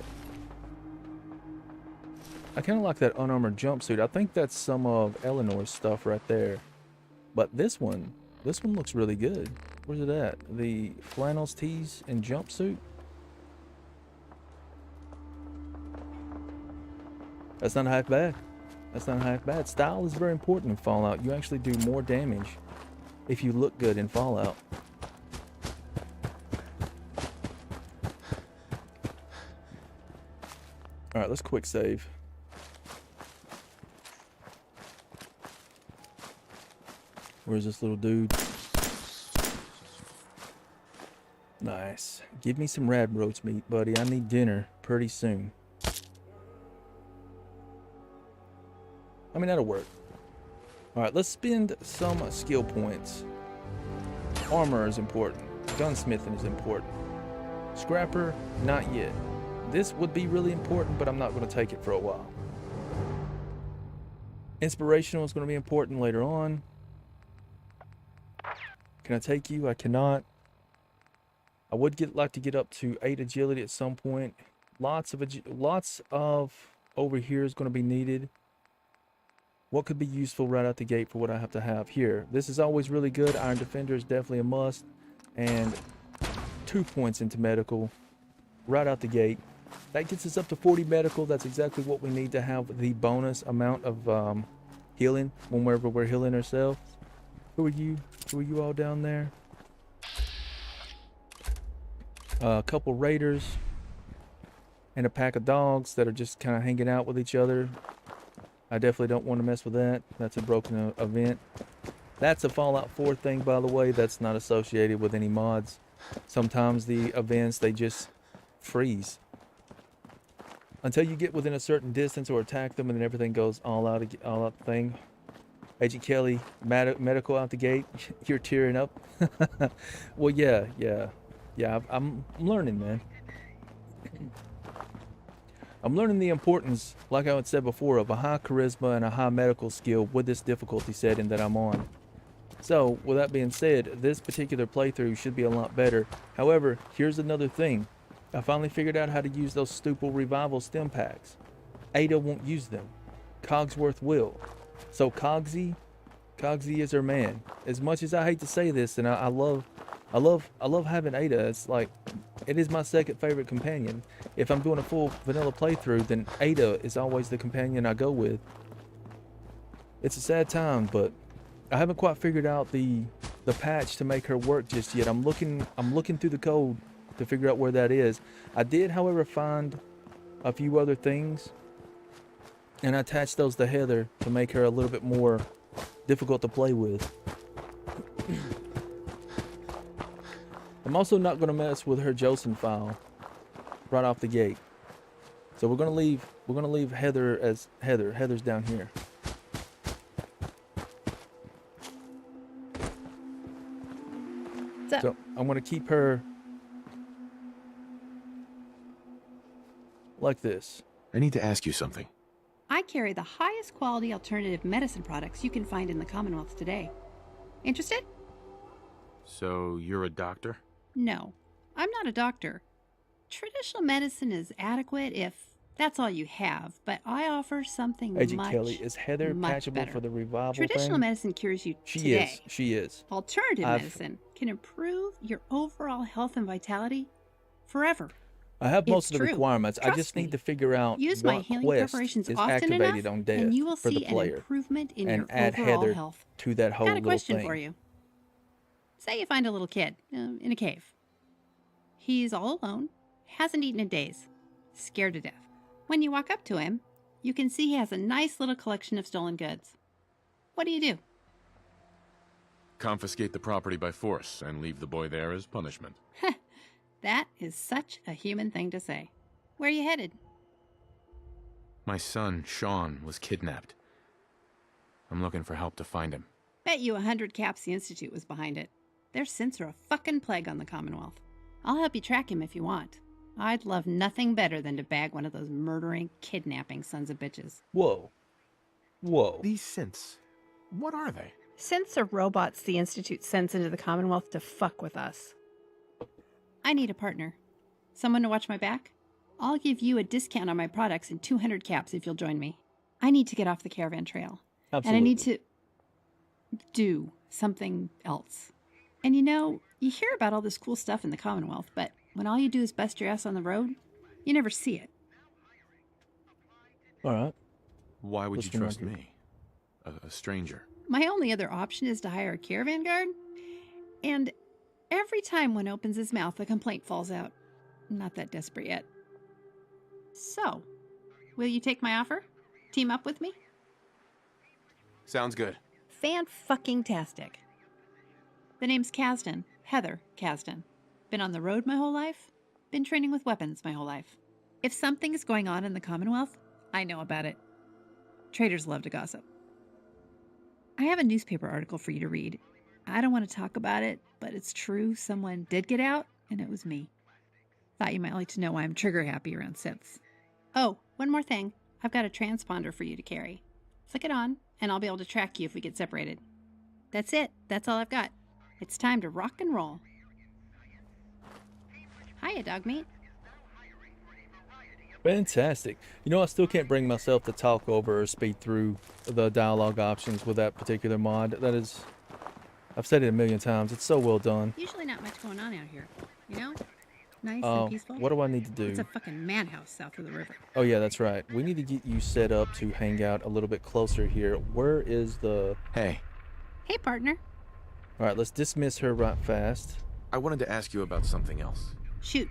I kind of like that unarmored jumpsuit. I think that's some of Eleanor's stuff right there. But this one looks really good. Where's it at? The flannels, tees, and jumpsuit? That's not half bad. That's not half bad. Style is very important in Fallout. You actually do more damage if you look good in Fallout. Alright, let's quick save. Where's this little dude? Nice. Give me some rad roast meat, buddy. I need dinner pretty soon. I mean, that'll work. Alright, let's spend some skill points. Armor is important. Gunsmithing is important. Scrapper, not yet. This would be really important, but I'm not going to take it for a while. Inspirational is going to be important later on. Can I take you? I cannot. I would like to get up to 8 agility at some point. Lots of over here is going to be needed. What could be useful right out the gate for what I have to have here? This is always really good. Iron Defender is definitely a must. And 2 points into medical right out the gate. That gets us up to 40 medical. That's exactly what we need to have the bonus amount of healing whenever we're healing ourselves. Who are you? Who are you all down there? A couple raiders and a pack of dogs that are just kind of hanging out with each other. I definitely don't want to mess with that. That's a broken event. That's a Fallout 4 thing, by the way. That's not associated with any mods. Sometimes the events, they just freeze. Until you get within a certain distance or attack them, and then everything goes all out thing. Agent Kelly, medical out the gate. You're tearing up. Well, yeah. I'm learning, man. I'm learning the importance, like I had said before, of a high charisma and a high medical skill with this difficulty setting that I'm on. So, with that being said, this particular playthrough should be a lot better. However, here's another thing. I finally figured out how to use those stupid revival stim packs. Ada won't use them. Cogsworth will. So Cogsy is her man. As much as I hate to say this, and I love having Ada. It's like, it is my second favorite companion. If I'm doing a full vanilla playthrough, then Ada is always the companion I go with. It's a sad time, but I haven't quite figured out the patch to make her work just yet. I'm looking through the code to figure out where that is. I did, however, find a few other things, and I attached those to Heather to make her a little bit more difficult to play with. I'm also not going to mess with her JSON file right off the gate. So we're going to leave Heather as Heather. Heather's down here. So I'm going to keep her like this. I need to ask you something. I carry the highest quality alternative medicine products you can find in the Commonwealth today. Interested? So, you're a doctor? No, I'm not a doctor. Traditional medicine is adequate if that's all you have, but I offer something Agent much, Kelly, is Heather much patchable better. for the revival Traditional thing? medicine cures you today. She is. Alternative medicine can improve your overall health and vitality forever. I have most It's of the true. requirements. I Trust just need me. to figure out Use my what healing quest preparations is often activated enough, on death and you will for the see an player, improvement in and your add overall Heather health. to that whole Got a little question thing. for you. Say you find a little kid in a cave. He's all alone, hasn't eaten in days, scared to death. When you walk up to him, you can see he has a nice little collection of stolen goods. What do you do? Confiscate the property by force and leave the boy there as punishment. That is such a human thing to say. Where are you headed? My son, Sean, was kidnapped. I'm looking for help to find him. Bet you 100 caps the Institute was behind it. Their sins are a fucking plague on the Commonwealth. I'll help you track him if you want. I'd love nothing better than to bag one of those murdering, kidnapping sons of bitches. Whoa. These synths, what are they? Synths are robots the Institute sends into the Commonwealth to fuck with us. I need a partner. Someone to watch my back? I'll give you a discount on my products and 200 caps if you'll join me. I need to get off the caravan trail. Absolutely. And I need to do something else. And you hear about all this cool stuff in the Commonwealth, but when all you do is bust your ass on the road, you never see it. All right. Why would Let's you trust remember. me? A stranger? My only other option is to hire a caravan guard. And every time one opens his mouth, a complaint falls out. I'm not that desperate yet. So, will you take my offer? Team up with me? Sounds good. Fan-fucking-tastic. The name's Casdin. Heather Casdin. Been on the road my whole life. Been training with weapons my whole life. If something is going on in the Commonwealth, I know about it. Traders love to gossip. I have a newspaper article for you to read. I don't want to talk about it, but it's true. Someone did get out, and it was me. Thought you might like to know why I'm trigger happy around synths. Oh, one more thing. I've got a transponder for you to carry. Flick it on, and I'll be able to track you if we get separated. That's it. That's all I've got. It's time to rock and roll. Hiya, dog meat. Fantastic. I still can't bring myself to talk over or speed through the dialogue options with that particular mod. That is, I've said it a million times. It's so well done. Usually not much going on out here, Nice and peaceful. What do I need to do? It's a fucking madhouse south of the river. Oh yeah, that's right. We need to get you set up to hang out a little bit closer here. Where is the... Hey, Hey, partner. All right, let's dismiss her right fast. I wanted to ask you about something else. Shoot.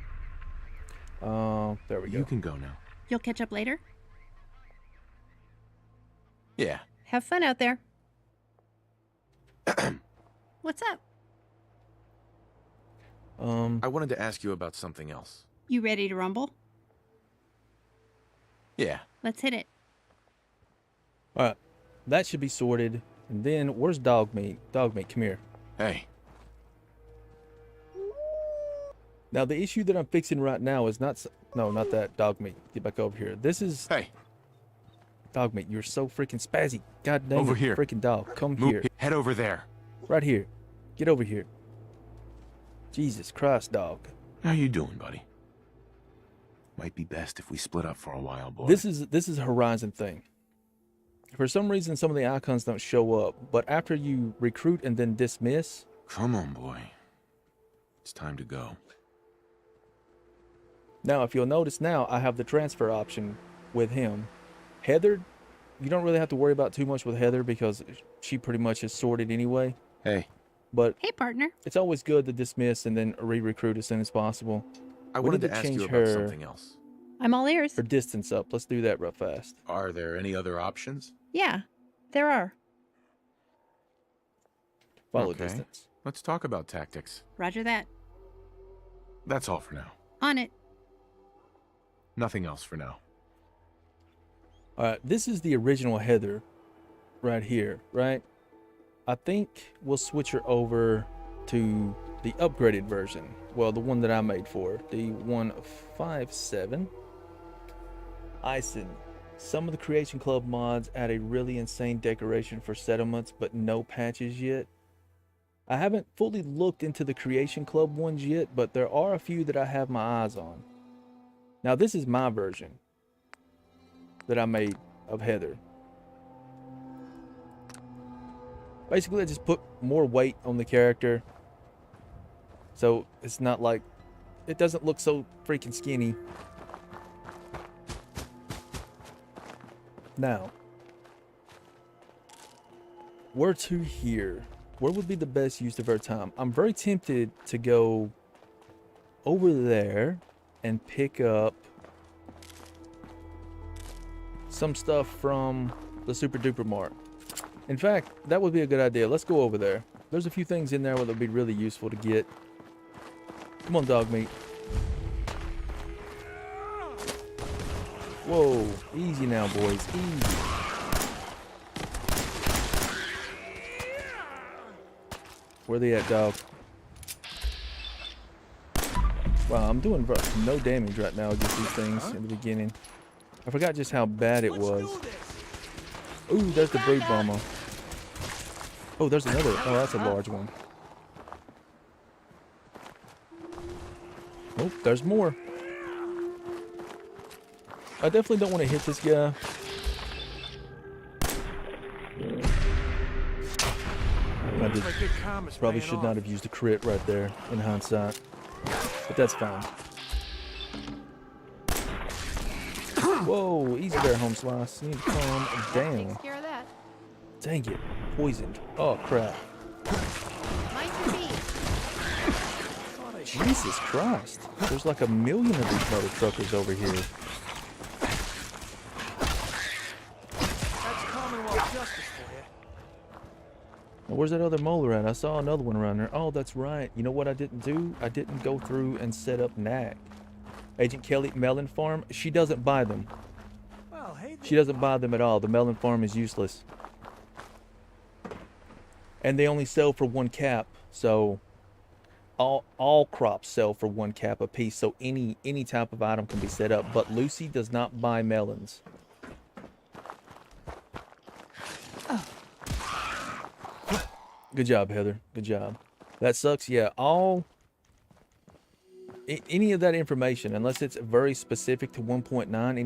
There we go. You can go now. You'll catch up later? Yeah. Have fun out there. What's up? I wanted to ask you about something else. You ready to rumble? Yeah. Let's hit it. All right, that should be sorted. And then where's dog meat? Dog meat, come here. Hey. Now the issue that I'm fixing right now is not not that dog meat. Get back over here. This is Hey. dog meat. You're so freaking spazzy. God dang Over it, here. freaking dog. Come Move. here. Head over there. Right here. Get over here. Jesus Christ, dog. How you doing, buddy? Might be best if we split up for a while, boy. This is a Horizon thing. For some reason, some of the icons don't show up, but after you recruit and then dismiss. Come on, boy. It's time to go. Now, if you'll notice now, I have the transfer option with him. Heather, you don't really have to worry about too much with Heather because she pretty much is sorted anyway. Hey. But Hey, partner. it's always good to dismiss and then re-recruit as soon as possible. I We wanted need to to ask you change about her- something else. I'm all ears. Her distance up. Let's do that real fast. Are there any other options? Yeah, there are. Follow Okay. distance. Let's talk about tactics. Roger that. That's all for now. On it. Nothing else for now. All right, this is the original Heather right here, right? I think we'll switch her over to the upgraded version. Well, the one that I made for her, the 157. Ison. Some of the Creation Club mods add a really insane decoration for settlements, but no patches yet. I haven't fully looked into the Creation Club ones yet, but there are a few that I have my eyes on. Now, this is my version that I made of Heather. Basically, I just put more weight on the character. So it's not like, it doesn't look so freaking skinny. Now, where to here? Where would be the best use of our time? I'm very tempted to go over there and pick up some stuff from the Super Duper Mart. In fact, that would be a good idea. Let's go over there. There's a few things in there that would be really useful to get. Come on, dog meat. Whoa, easy now, boys, easy. Where they at, dog? Wow, I'm doing no damage right now against these things in the beginning. I forgot just how bad it was. Ooh, there's the brood bomber. Oh, there's another. Oh, that's a large one. Oh, there's more. I definitely don't want to hit this guy. I probably should not have used a crit right there in hindsight. But that's fine. Whoa, easy there, home slice. You need to calm down. Takes care of that. Dang it, poisoned. Oh crap. Mind your feet. Jesus Christ. There's like a million of these mother truckers over here. That's Commonwealth justice for you. Now, where's that other molar at? I saw another one around there. Oh, that's right. You know what I didn't do? I didn't go through and set up NAC. Agent Kelly Melon Farm, she doesn't buy them. Well, hey, She doesn't buy them at all. The melon farm is useless. And they only sell for 1 cap, so all crops sell for 1 cap a piece, so any type of item can be set up, but Lucy does not buy melons. Good job, Heather. Good job. That sucks. Yeah, any of that information, unless it's very specific to 1.9,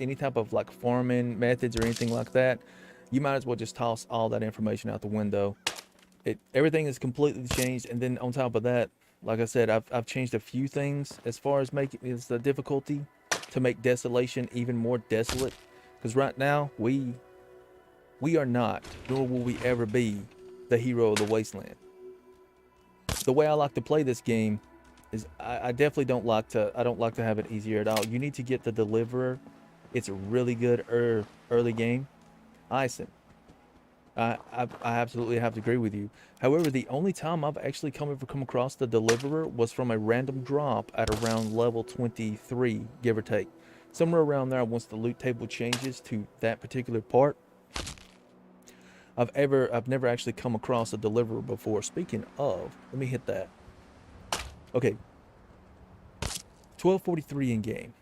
any type of like farming methods or anything like that, you might as well just toss all that information out the window. Everything is completely changed, and then on top of that, like I said, I've changed a few things as far as making the difficulty to make Desolation even more desolate. Because right now we are not, nor will we ever be, the hero of the Wasteland. The way I like to play this game is I definitely don't like to have it easier at all. You need to get the Deliverer. It's a really good early game. Icing. I absolutely have to agree with you. However, the only time I've actually ever come across the deliverer was from a random drop at around level 23, give or take. Somewhere around there, once the loot table changes to that particular part. I've never actually come across a deliverer before. Speaking of, let me hit that. Okay. 1243 in game.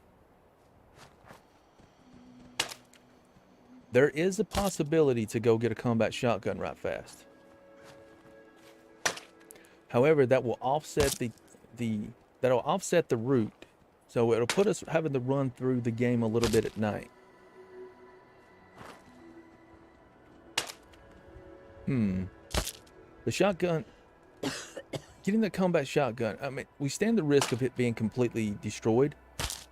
There is a possibility to go get a combat shotgun right fast. However, that will offset that'll offset the route. So it'll put us having to run through the game a little bit at night. The shotgun, getting the combat shotgun, I mean, we stand the risk of it being completely destroyed.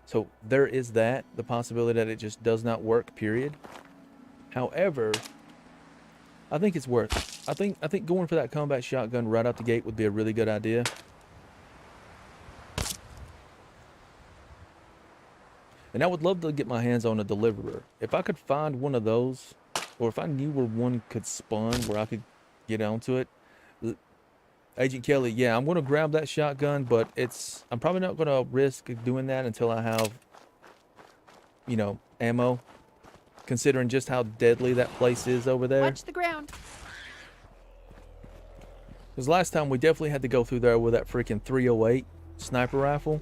So there is the possibility that it just does not work, period. However, I think it's worth it. I think going for that combat shotgun right out the gate would be a really good idea. And I would love to get my hands on a deliverer. If I could find one of those, or if I knew where one could spawn where I could get onto it. Agent Kelly, yeah, I'm going to grab that shotgun, but I'm probably not going to risk doing that until I have, you know, ammo. Considering just how deadly that place is over there. Watch the ground. Because last time we definitely had to go through there with that freaking 308 sniper rifle.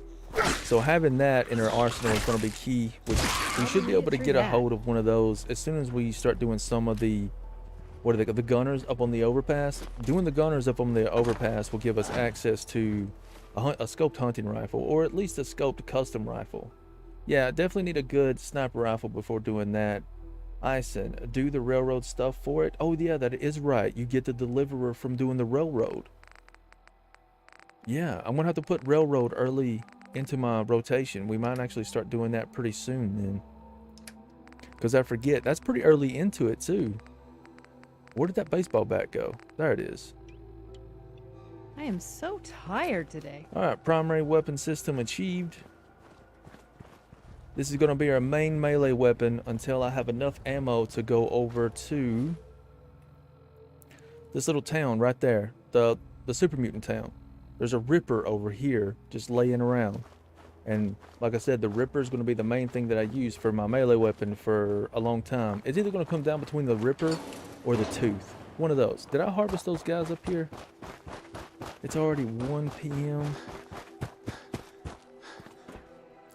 So having that in our arsenal is going to be key. We should be able to get a hold of one of those as soon as we start doing some of the, what are they called, the gunners up on the overpass. Doing the gunners up on the overpass will give us access to a scoped hunting rifle, or at least a scoped custom rifle. Yeah, definitely need a good sniper rifle before doing that. Ison, do the railroad stuff for it. Oh yeah, that is right. You get the deliverer from doing the railroad. Yeah, I'm gonna have to put railroad early into my rotation. We might actually start doing that pretty soon then. Because I forget, that's pretty early into it too. Where did that baseball bat go? There it is. I am so tired today. Alright, primary weapon system achieved. This is going to be our main melee weapon until I have enough ammo to go over to this little town right there, the super mutant town. There's a Ripper over here just laying around. And like I said, the Ripper is going to be the main thing that I use for my melee weapon for a long time. It's either going to come down between the Ripper or the Tooth. One of those. Did I harvest those guys up here? It's already 1 p.m.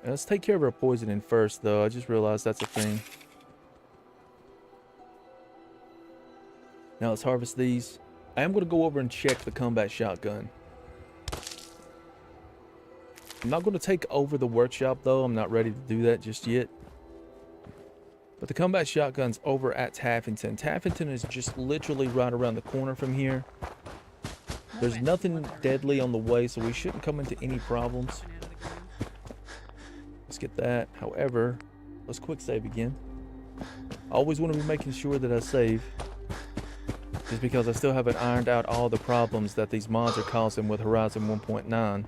Let's take care of our poisoning first, though. I just realized that's a thing. Now let's harvest these. I am going to go over and check the combat shotgun. I'm not going to take over the workshop, though. I'm not ready to do that just yet. But the combat shotgun's over at Taffington. Taffington is just literally right around the corner from here. There's nothing deadly on the way, so we shouldn't come into any problems. Let's get that. However, let's quick save again. I always want to be making sure that I save. Just because I still haven't ironed out all the problems that these mods are causing with Horizon 1.9.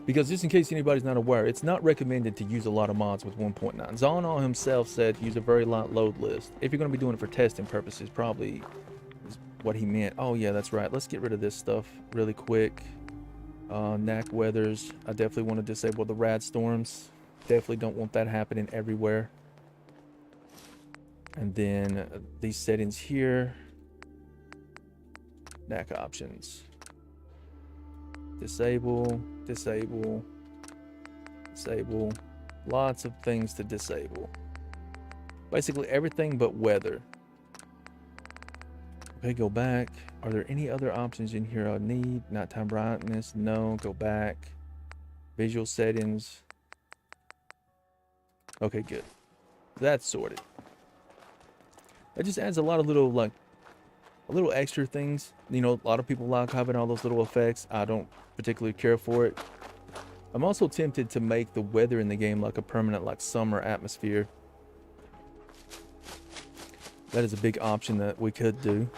Because just in case anybody's not aware, it's not recommended to use a lot of mods with 1.9. Zonal himself said use a very light load list. If you're going to be doing it for testing purposes, probably is what he meant. Oh yeah, that's right. Let's get rid of this stuff really quick. Knack weathers. I definitely want to disable the rad storms. Definitely don't want that happening everywhere. And then these settings here. Knack options. Disable, disable, disable. Lots of things to disable. Basically everything but weather. Okay, go back. Are there any other options in here I need? Nighttime brightness, no, go back. Visual settings. Okay, good. That's sorted. That just adds a lot of little, like, a little extra things. You know, a lot of people like having all those little effects. I don't particularly care for it. I'm also tempted to make the weather in the game like a permanent, like, summer atmosphere. That is a big option that we could do.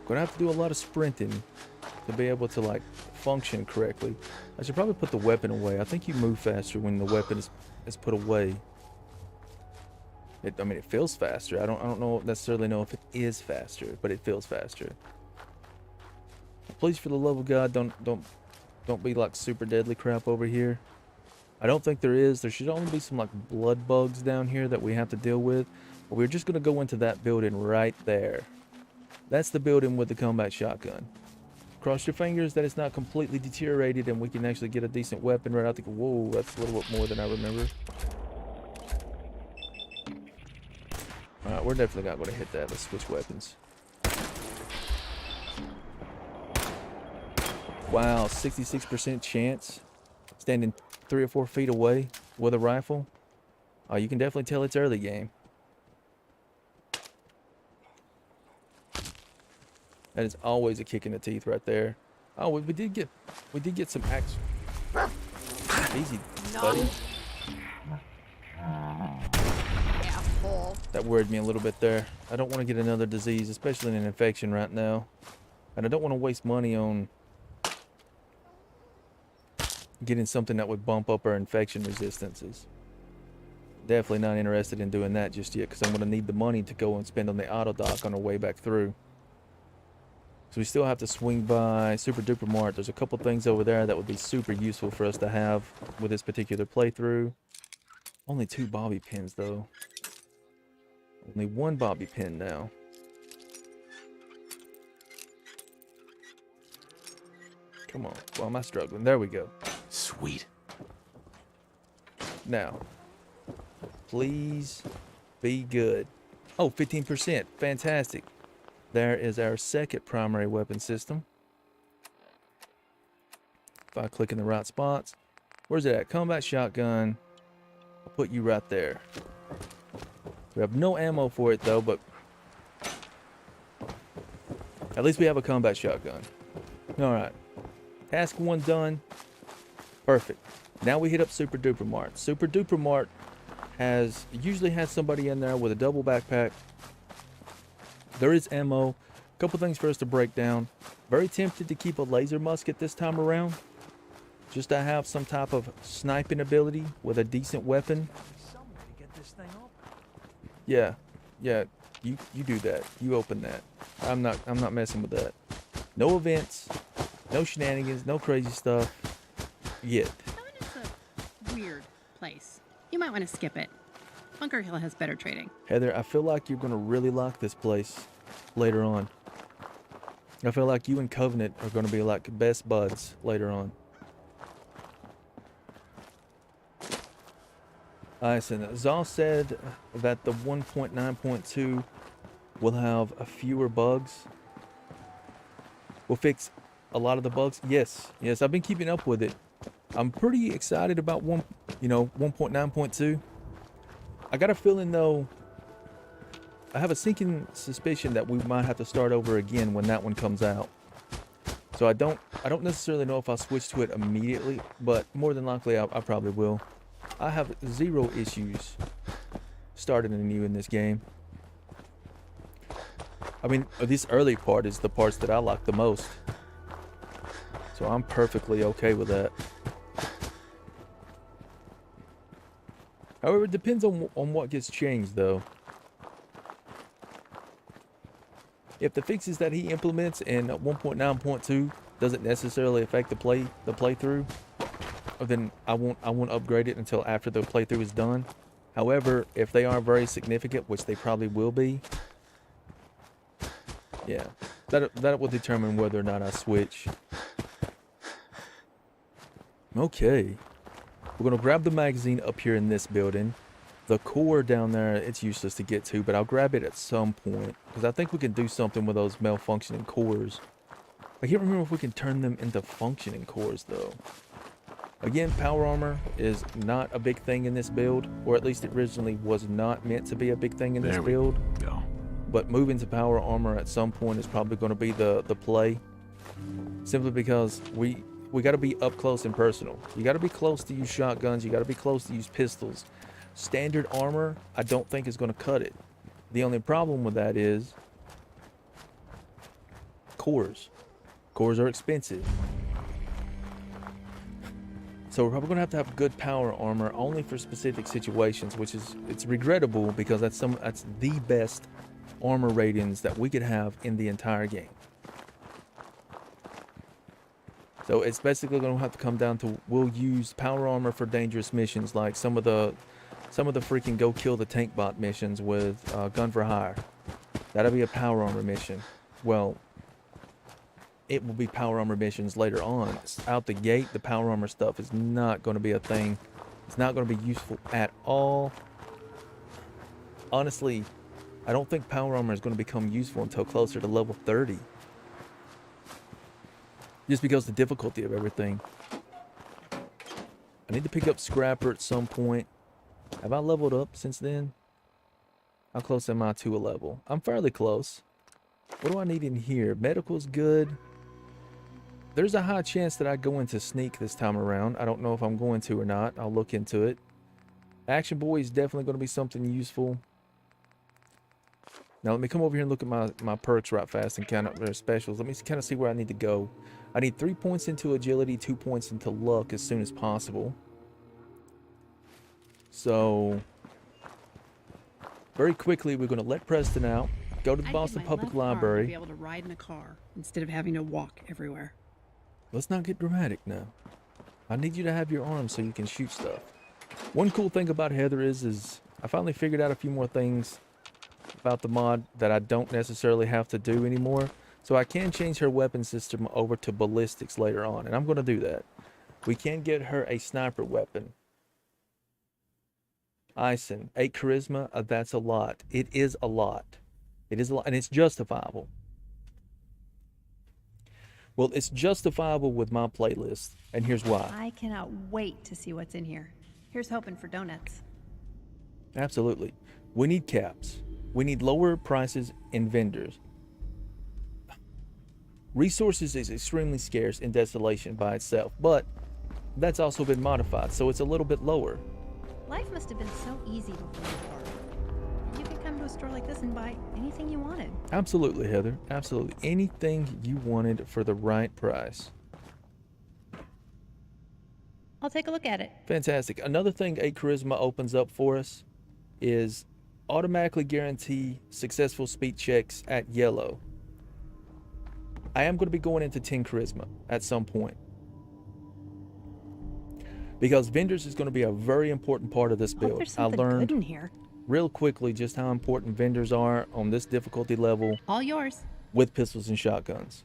Gonna have to do a lot of sprinting to be able to, like, function correctly. I should probably put the weapon away. I think you move faster when the weapon is put away. I mean, it feels faster. I don't know necessarily know if it is faster, but it feels faster. Please, for the love of God, don't be like super deadly crap over here. I don't think there is. There should only be some like blood bugs down here that we have to deal with. But we're just gonna go into that building right there. That's the building with the combat shotgun. Cross your fingers that it's not completely deteriorated and we can actually get a decent weapon right out the... Whoa, that's a little bit more than I remember. Alright, we're definitely not going to hit that. Let's switch weapons. Wow, 66% chance. Standing 3 or 4 feet away with a rifle. Oh, you can definitely tell it's early game. That is always a kick in the teeth right there. Oh, we did get some action. Easy, buddy. Asshole. That worried me a little bit there. I don't want to get another disease, especially an infection right now. And I don't want to waste money on getting something that would bump up our infection resistances. Definitely not interested in doing that just yet, because I'm going to need the money to go and spend on the auto dock on our way back through. So we still have to swing by Super Duper Mart. There's a couple things over there that would be super useful for us to have with this particular playthrough. Only 2 bobby pins though. Only 1 bobby pin now. Come on. Why am I struggling? There we go. Sweet. Now, please be good. Oh, 15%. Fantastic. There is our second primary weapon system. If I click in the right spots. Where's it at? Combat shotgun. I'll put you right there. We have no ammo for it though, but at least we have a combat shotgun. Alright. Task 1 done. Perfect. Now we hit up Super Duper Mart. Super Duper Mart usually has somebody in there with a double backpack. There is ammo. A couple things for us to break down. Very tempted to keep a laser musket this time around. Just to have some type of sniping ability with a decent weapon. Some way to get this thing open. Yeah. Yeah. You do that. You open that. I'm not messing with that. No events. No shenanigans. No crazy stuff. Yet. It's a weird place. You might want to skip it. Bunker Hill has better trading. Heather, I feel like you're going to really like this place later on. I feel like you and Covenant are going to be like best buds later on. Alright, so Zal said that the 1.9.2 will have a fewer bugs. Will fix a lot of the bugs. Yes, I've been keeping up with it. I'm pretty excited about 1.9.2. I got a feeling though, I have a sinking suspicion that we might have to start over again when that one comes out. So I don't necessarily know if I'll switch to it immediately, but more than likely I probably will. I have 0 issues starting anew in this game. I mean, this early part is the parts that I like the most. So I'm perfectly okay with that. However, it depends on what gets changed, though. If the fixes that he implements in 1.9.2 doesn't necessarily affect the playthrough, then I won't upgrade it until after the playthrough is done. However, if they are very significant, which they probably will be, yeah, that will determine whether or not I switch. Okay. We're going to grab the magazine up here in this building. The core down there, it's useless to get to, but I'll grab it at some point. Because I think we can do something with those malfunctioning cores. I can't remember if we can turn them into functioning cores, though. Again, power armor is not a big thing in this build. Or at least it originally was not meant to be a big thing in this build. Go. But moving to power armor at some point is probably going to be the play. Simply because we got to be up close and personal. You got to be close to use shotguns. You got to be close to use pistols. Standard armor, I don't think is going to cut it. The only problem with that is cores. Cores are expensive. So we're probably going to have good power armor only for specific situations, which is, it's regrettable because that's the best armor ratings that we could have in the entire game. So it's basically going to have to come down to, we'll use power armor for dangerous missions, like some of the freaking go kill the tank bot missions with gun for hire. That'll be a power armor mission. Well, it will be power armor missions later on. Out the gate, the power armor stuff is not going to be a thing. It's not going to be useful at all. Honestly, I don't think power armor is going to become useful until closer to level 30. Just because the difficulty of everything. I need to pick up Scrapper at some point. Have I leveled up since then? How close am I to a level? I'm fairly close. What do I need in here? Medical's good. There's a high chance that I go into sneak this time around. I don't know if I'm going to or not. I'll look into it. Action Boy is definitely going to be something useful. Now let me come over here and look at my perks right fast and count up their specials. Let me kind of see where I need to go. I need 3 points into agility, 2 points into luck as soon as possible. So very quickly we're going to let Preston out. Go to the Boston Public Library. To be able to ride in a car instead of having to walk everywhere. Let's not get dramatic now. I need you to have your arms so you can shoot stuff. One cool thing about Heather is I finally figured out a few more things about the mod that I don't necessarily have to do anymore. So I can change her weapon system over to ballistics later on, and I'm going to do that. We can get her a sniper weapon. Ison, 8 charisma, that's a lot. It is a lot. It is a lot, and it's justifiable. Well, it's justifiable with my playlist, and here's why. I cannot wait to see what's in here. Here's hoping for donuts. Absolutely. We need caps. We need lower prices in vendors. Resources is extremely scarce in Desolation by itself, but that's also been modified, so it's a little bit lower. Life must have been so easy before the war. You could come to a store like this and buy anything you wanted. Absolutely, Heather. Absolutely. Anything you wanted for the right price. I'll take a look at it. Fantastic. Another thing 8 charisma opens up for us is automatically guarantee successful speed checks at yellow. I am going to be going into 10 charisma at some point, because vendors is going to be a very important part of this build. I learned good in here. Real quickly just how important vendors are on this difficulty level. All yours. With pistols and shotguns.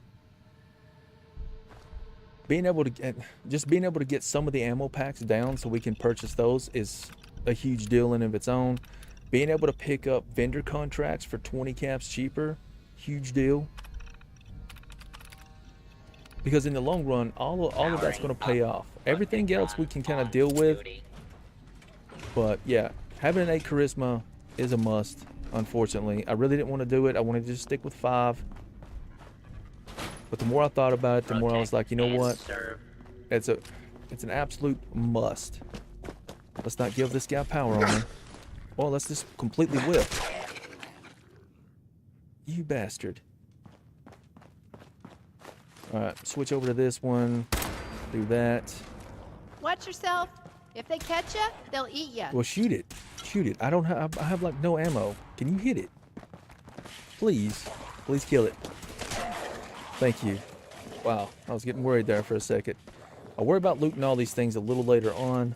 Being able to get some of the ammo packs down so we can purchase those is a huge deal in of its own. Being able to pick up vendor contracts for 20 caps cheaper, huge deal. Because in the long run, all of that's going to pay off. Everything else we can kind of deal with. But yeah, having an 8 charisma is a must, unfortunately. I really didn't want to do it. I wanted to just stick with 5. But the more I thought about it, the more I was like, you know what? It's an absolute must. Let's not give this guy power armor. Well, let's just completely whiff. You bastard. Alright, switch over to this one. Do that. Watch yourself. If they catch you, they'll eat you. Well, shoot it. Shoot it. I have like no ammo. Can you hit it? Please. Please kill it. Thank you. Wow, I was getting worried there for a second. I'll worry about looting all these things a little later on.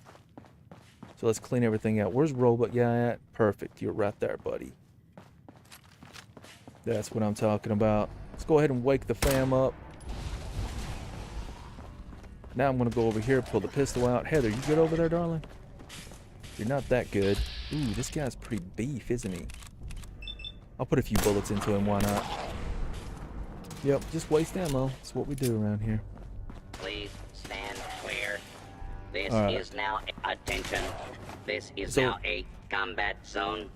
So let's clean everything out. Where's Robot Guy at? Perfect. You're right there, buddy. That's what I'm talking about. Let's go ahead and wake the fam up. Now I'm going to go over here, pull the pistol out. Heather, you good over there, darling? You're not that good. Ooh, this guy's pretty beef, isn't he? I'll put a few bullets into him, why not? Yep, just waste ammo. That's what we do around here. Please stand clear. This right. is now attention. This is now a combat zone.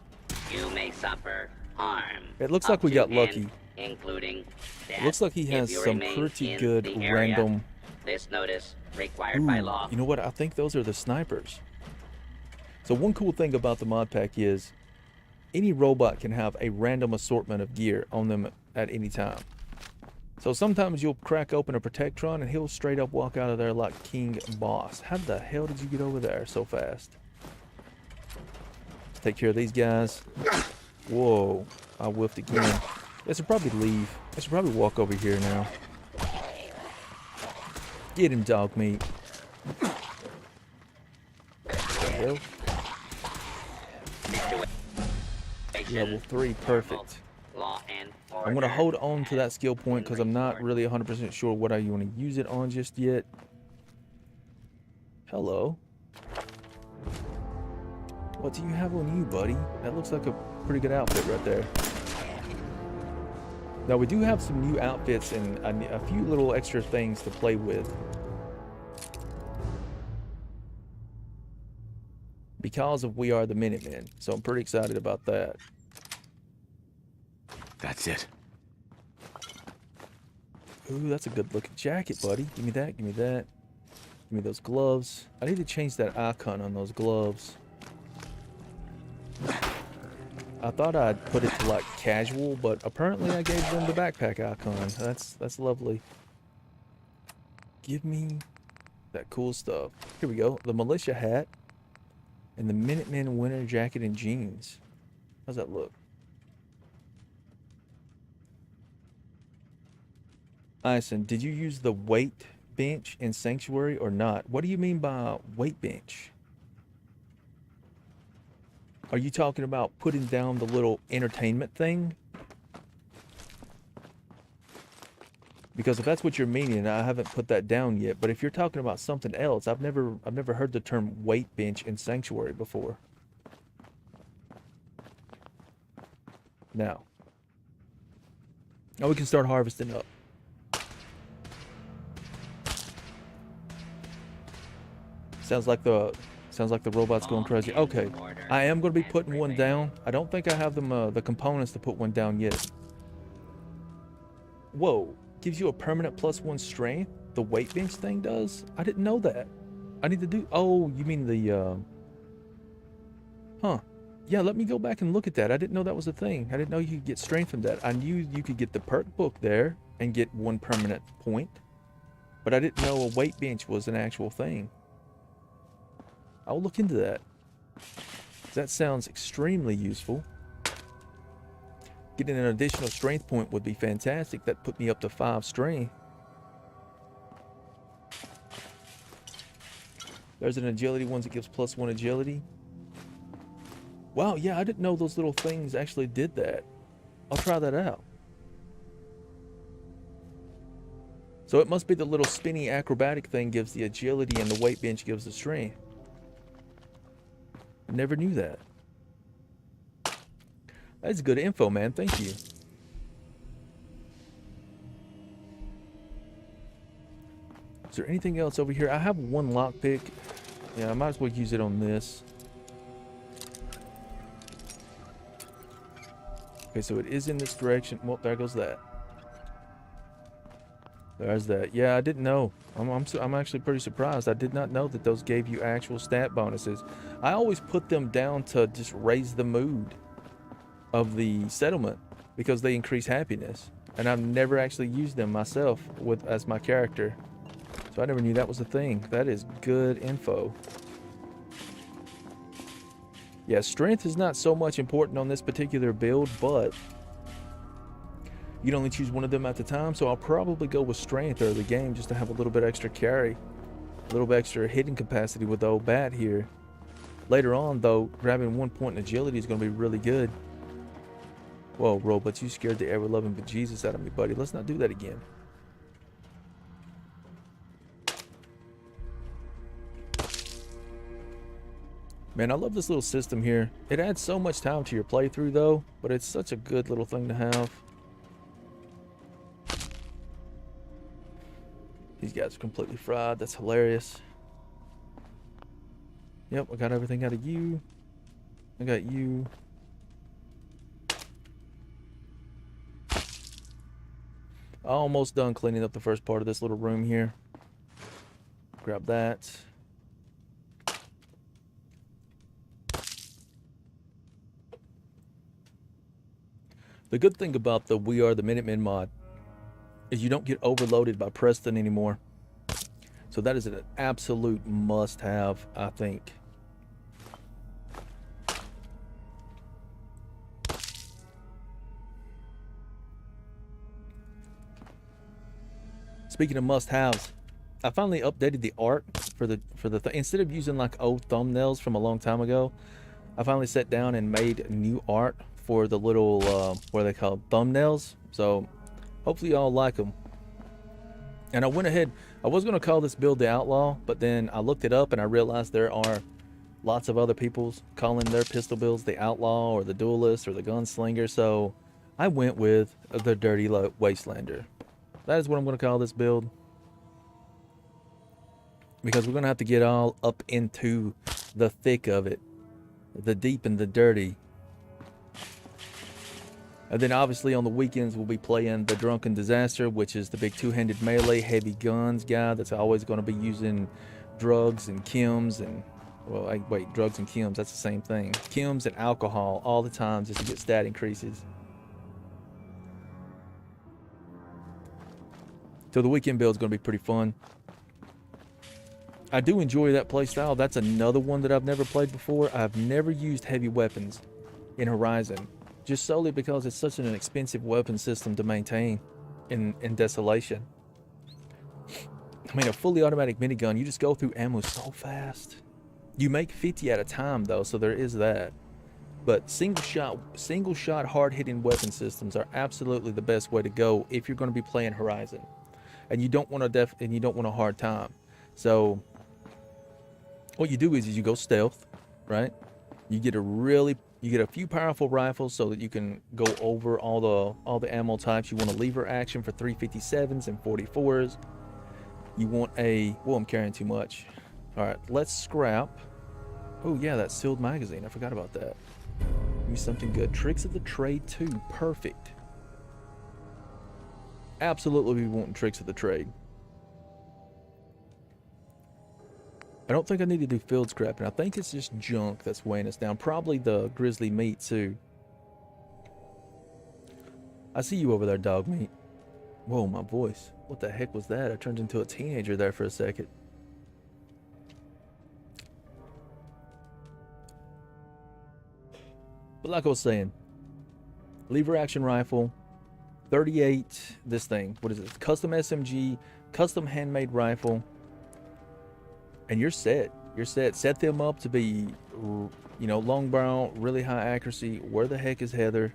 You may suffer harm. It looks like we got lucky. Including death. It looks like he has If you some remain pretty in good the area, random. This notice required by law. You know what? I think those are the snipers. So one cool thing about the mod pack is any robot can have a random assortment of gear on them at any time. So sometimes you'll crack open a Protectron and he'll straight up walk out of there like King Boss. How the hell did you get over there so fast? Let's take care of these guys. Whoa, I whiffed again. I should probably leave. I should probably walk over here now. Get him, dog meat. There we go. Level 3, perfect. I'm going to hold on to that skill point because I'm not really 100% sure what I want to use it on just yet. Hello. What do you have on you, buddy? That looks like a pretty good outfit right there. Now, we do have some new outfits and a few little extra things to play with. Because of We Are the Minutemen. So I'm pretty excited about that. That's it. Ooh, that's a good looking jacket, buddy. Give me that, give me that. Give me those gloves. I need to change that icon on those gloves. I thought I'd put it to like casual, but apparently I gave them the backpack icon. That's lovely. Give me that cool stuff. Here we go. The militia hat and the Minutemen winter jacket and jeans. How's that look? Ison, did you use the weight bench in Sanctuary or not? What do you mean by weight bench? Are you talking about putting down the little entertainment thing? Because if that's what you're meaning, I haven't put that down yet. But if you're talking about something else, I've never heard the term weight bench in Sanctuary before. Now we can start harvesting up. Sounds like the robot's going crazy. Okay, I am going to be putting one down. I don't think I have them the components to put one down yet. Whoa, gives you a permanent +1 strength. The weight bench thing does. I didn't know that. I need to do. Oh, you mean the huh? Yeah, let me go back and look at that. I didn't know that was a thing. I didn't know you could get strength from that. I knew you could get the perk book there and get 1 permanent point, but I didn't know a weight bench was an actual thing. I'll look into that. That sounds extremely useful. Getting an additional strength point would be fantastic. That put me up to 5 strength. There's an agility one that gives +1 agility. Wow, yeah, I didn't know those little things actually did that. I'll try that out. So it must be the little spinny acrobatic thing gives the agility and the weight bench gives the strength. Never knew that. That's good info, man. Thank you. Is there anything else over here? I have 1 lockpick. Yeah, I might as well use it on this. Okay, so it is in this direction. Well, there goes that. There's that. Yeah, I didn't know. I'm actually pretty surprised. I did not know that those gave you actual stat bonuses. I always put them down to just raise the mood of the settlement because they increase happiness. And I've never actually used them myself as my character. So I never knew that was a thing. That is good info. Yeah, strength is not so much important on this particular build, but you can only choose one of them at a time, so I'll probably go with strength early game just to have a little bit extra carry, a little bit extra hitting capacity with the old bat here. Later on, though, grabbing 1 point in agility is going to be really good. Whoa, Robots, you scared the ever-loving bejesus out of me, buddy. Let's not do that again. Man, I love this little system here. It adds so much time to your playthrough, though, but it's such a good little thing to have. These guys are completely fried. That's hilarious. Yep, I got everything out of you. I got you. Almost done cleaning up the first part of this little room here. Grab that. The good thing about the We Are the Minutemen mod is you don't get overloaded by Preston anymore. So that is an absolute must-have, I think. Speaking of must-haves, I finally updated the art for the instead of using like old thumbnails from a long time ago. I finally sat down and made new art for the little what are they called, thumbnails. So hopefully y'all like them. And I went ahead, I was going to call this build the Outlaw, but then I looked it up and I realized there are lots of other people's calling their pistol builds the Outlaw or the Duelist or the Gunslinger. So I went with the Dirty Wastelander. That is what I'm going to call this build, because we're going to have to get all up into the thick of it, the deep and the dirty. And then obviously on the weekends we'll be playing the Drunken Disaster, which is the big two-handed melee heavy guns guy that's always going to be using drugs and chems and, well, wait, drugs and chems, that's the same thing. Chems and alcohol all the time just to get stat increases. So the weekend build is going to be pretty fun. I do enjoy that playstyle. That's another one that I've never played before. I've never used heavy weapons in Horizon, just solely because it's such an expensive weapon system to maintain in Desolation. I mean, a fully automatic minigun, you just go through ammo so fast. You make 50 at a time though, so there is that. But single shot hard-hitting weapon systems are absolutely the best way to go if you're going to be playing Horizon. And you don't want a hard time. So what you do is you go stealth, right? You get a few powerful rifles so that you can go over all the ammo types. You want a lever action for 357s and 44s. You want I'm carrying too much. All right, let's scrap. Oh yeah, that sealed magazine. I forgot about that. Give me something good. Tricks of the Trade 2. Perfect. Absolutely be wanting Tricks of the Trade. I don't think I need to do field scrapping. I think it's just junk that's weighing us down. Probably the grizzly meat too. I see you over there, dog meat. Whoa, my voice. What the heck was that? I turned into a teenager there for a second. But like I was saying, lever action rifle, 38, this thing, what is it? Custom SMG, custom handmade rifle, and you're set. You're set. Set them up to be, you know, long barrel, really high accuracy. Where the heck is Heather?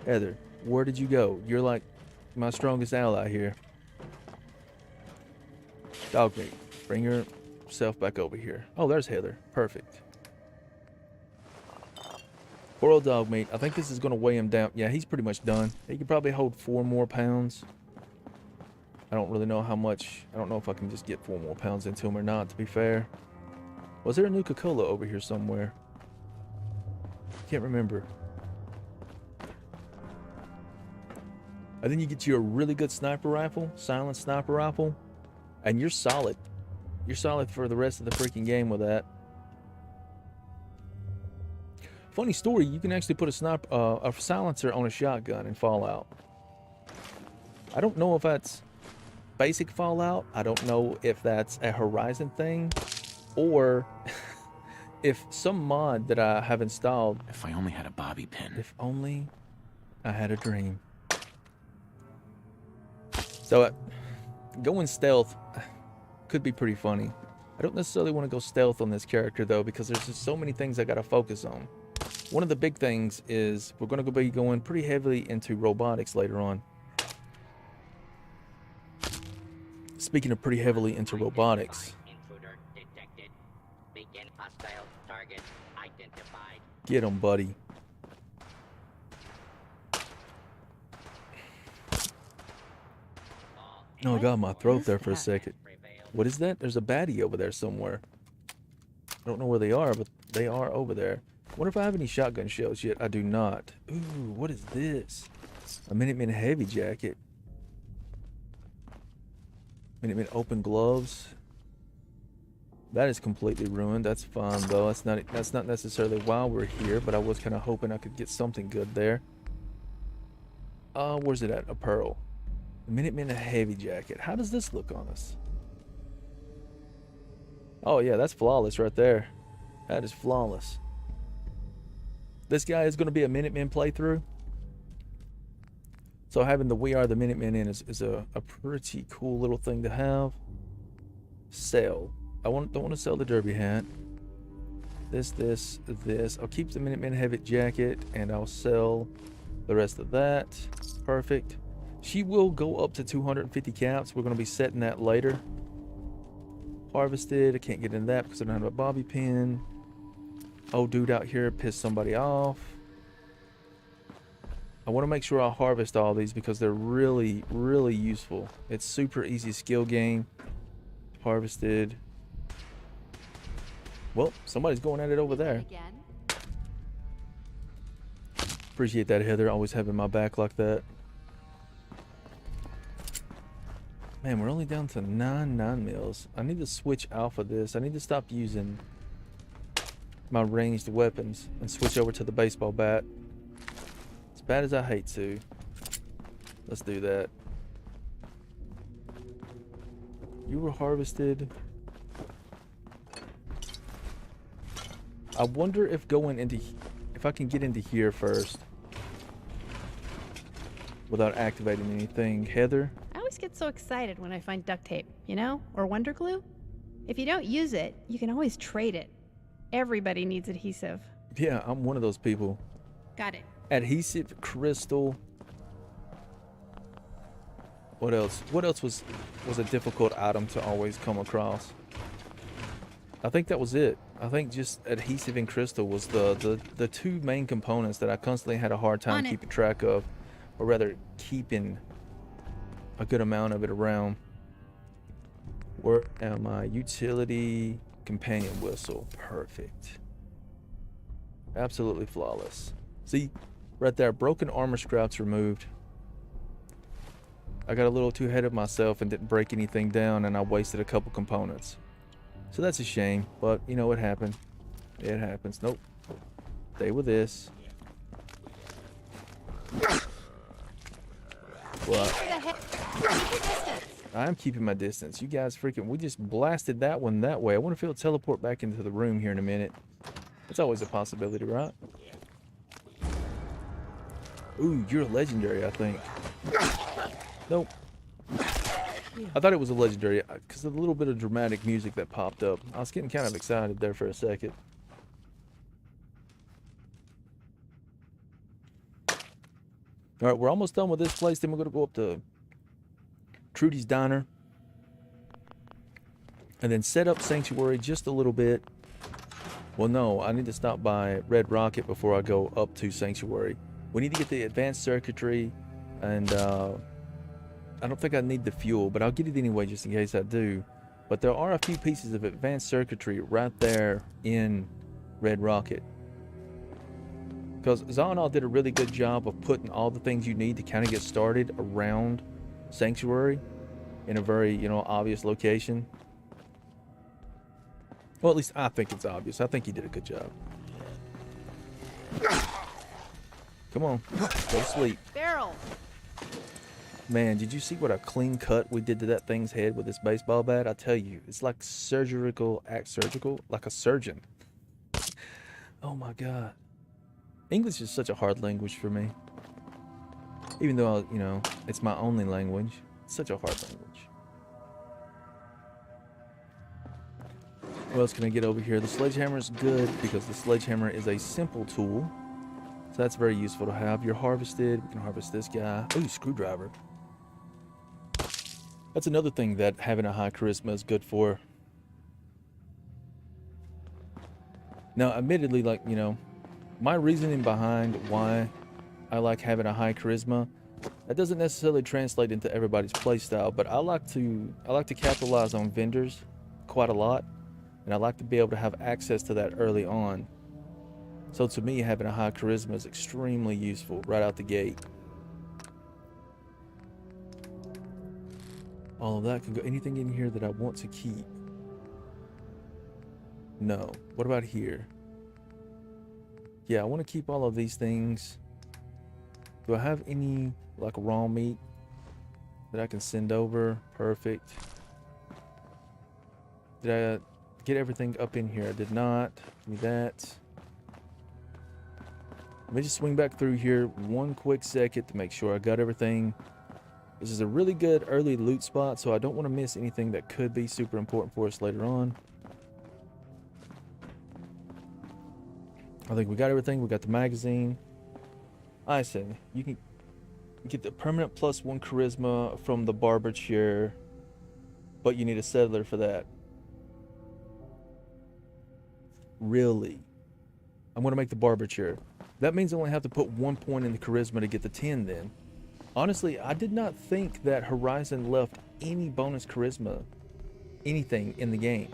Heather, where did you go? You're like my strongest ally here. Dog meat, bring yourself back over here. Oh, there's Heather. Perfect. Poor old dog meat. I think this is going to weigh him down. Yeah, he's pretty much done. He could probably hold 4 more pounds. I don't really know how much. I don't know if I can just get 4 more pounds into him or not, to be fair. Was there a Nuka-Cola over here somewhere? Can't remember. And then you get you a really good sniper rifle, silent sniper rifle, and you're solid. You're solid for the rest of the freaking game with that. Funny story, you can actually put a silencer on a shotgun in Fallout. I don't know if that's basic Fallout. I don't know if that's a Horizon thing, or if some mod that I have installed. If I only had a bobby pin. If only I had a dream. So going stealth could be pretty funny. I don't necessarily want to go stealth on this character though, because there's just so many things I got to focus on. One of the big things is we're going to be going pretty heavily into robotics later on. Speaking of pretty heavily into robotics. Get him, buddy. Oh, I got my throat there for a second. What is that? There's a baddie over there somewhere. I don't know where they are, but they are over there. Wonder if I have any shotgun shells yet. I do not. Ooh, what is this? A Minuteman heavy jacket. Minuteman open gloves. That is completely ruined. That's fine though. That's not necessarily why we're here, but I was kind of hoping I could get something good there. Where's it at? Apparel. Minutemen heavy jacket. How does this look on us? Oh yeah, that's flawless right there. That is flawless. This guy is going to be a Minutemen playthrough. So having the We Are the Minutemen in is a pretty cool little thing to have. Sell. Don't want to sell the derby hat. This. I'll keep the Minutemen heavy jacket and I'll sell the rest of that. Perfect. She will go up to 250 caps. We're going to be setting that later. Harvested. I can't get into that because I don't have a bobby pin. Oh, dude out here pissed somebody off. I want to make sure I harvest all these because they're really, really useful. It's super easy skill gain. Harvested. Well, somebody's going at it over there. Appreciate that, Heather. Always having my back like that. Man, we're only down to 9 mils. I need to switch off of this. I need to stop using my ranged weapons and switch over to the baseball bat. As bad as I hate to. Let's do that. You were harvested. I wonder if if I can get into here first without activating anything. Heather? I always get so excited when I find duct tape, you know? Or Wonder Glue. If you don't use it, you can always trade it. Everybody needs adhesive. Yeah, I'm one of those people. Got it. Adhesive, crystal. What else? What else was a difficult item to always come across? I think that was it. I think just adhesive and crystal was the two main components that I constantly had a hard time keeping track of, or rather keeping a good amount of it around. Where am I? Utility, companion whistle. Perfect. Absolutely flawless. See, right there, broken armor scraps removed. I got a little too ahead of myself and didn't break anything down, and I wasted a couple components. So that's a shame, but you know, it happened. It happens. Nope. Stay with this. What? I'm keeping my distance. You guys freaking, we just blasted that one that way. I wonder if he'll teleport back into the room here in a minute. It's always a possibility, right? Ooh, you're a legendary, I think. Nope. I thought it was a legendary because of the little bit of dramatic music that popped up. I was getting kind of excited there for a second. All right, we're almost done with this place. Then we're going to go up to Trudy's Diner and then set up Sanctuary just a little bit. Well, no, I need to stop by Red Rocket before I go up to Sanctuary. We need to get the advanced circuitry, and I don't think I need the fuel, but I'll get it anyway just in case I do. But there are a few pieces of advanced circuitry right there in Red Rocket. Because Zonal did a really good job of putting all the things you need to kind of get started around Sanctuary in a very, you know, obvious location. Well, at least I think it's obvious. I think he did a good job. Come on, go to sleep. Barrel. Man, did you see what a clean cut we did to that thing's head with this baseball bat? I tell you, it's like surgical, like a surgeon. Oh my God. English is such a hard language for me. Even though, you know, it's my only language. It's such a hard language. What else can I get over here? The sledgehammer is good because the sledgehammer is a simple tool. So that's very useful to have. You're harvested. We can harvest this guy. Ooh, screwdriver. That's another thing that having a high charisma is good for. Now, admittedly, like, you know, my reasoning behind why I like having a high charisma, that doesn't necessarily translate into everybody's playstyle, but I like to capitalize on vendors quite a lot, and I like to be able to have access to that early on. So to me, having a high charisma is extremely useful right out the gate. All of that can go. Anything in here that I want to keep? No. What about here? Yeah, I want to keep all of these things. Do I have any like raw meat that I can send over. Perfect. Did I get everything up in here? I did not. Give me that. Let me just swing back through here one quick second to make sure I got everything. This is a really good early loot spot, so I don't want to miss anything that could be super important for us later on. I think we got everything. We got the magazine. I said you can get the permanent +1 charisma from the barber chair, but you need a settler for that. Really? I'm going to make the barber chair. That means I only have to put 1 point in the charisma to get the 10 then. Honestly, I did not think that Horizon left any bonus charisma, anything in the game.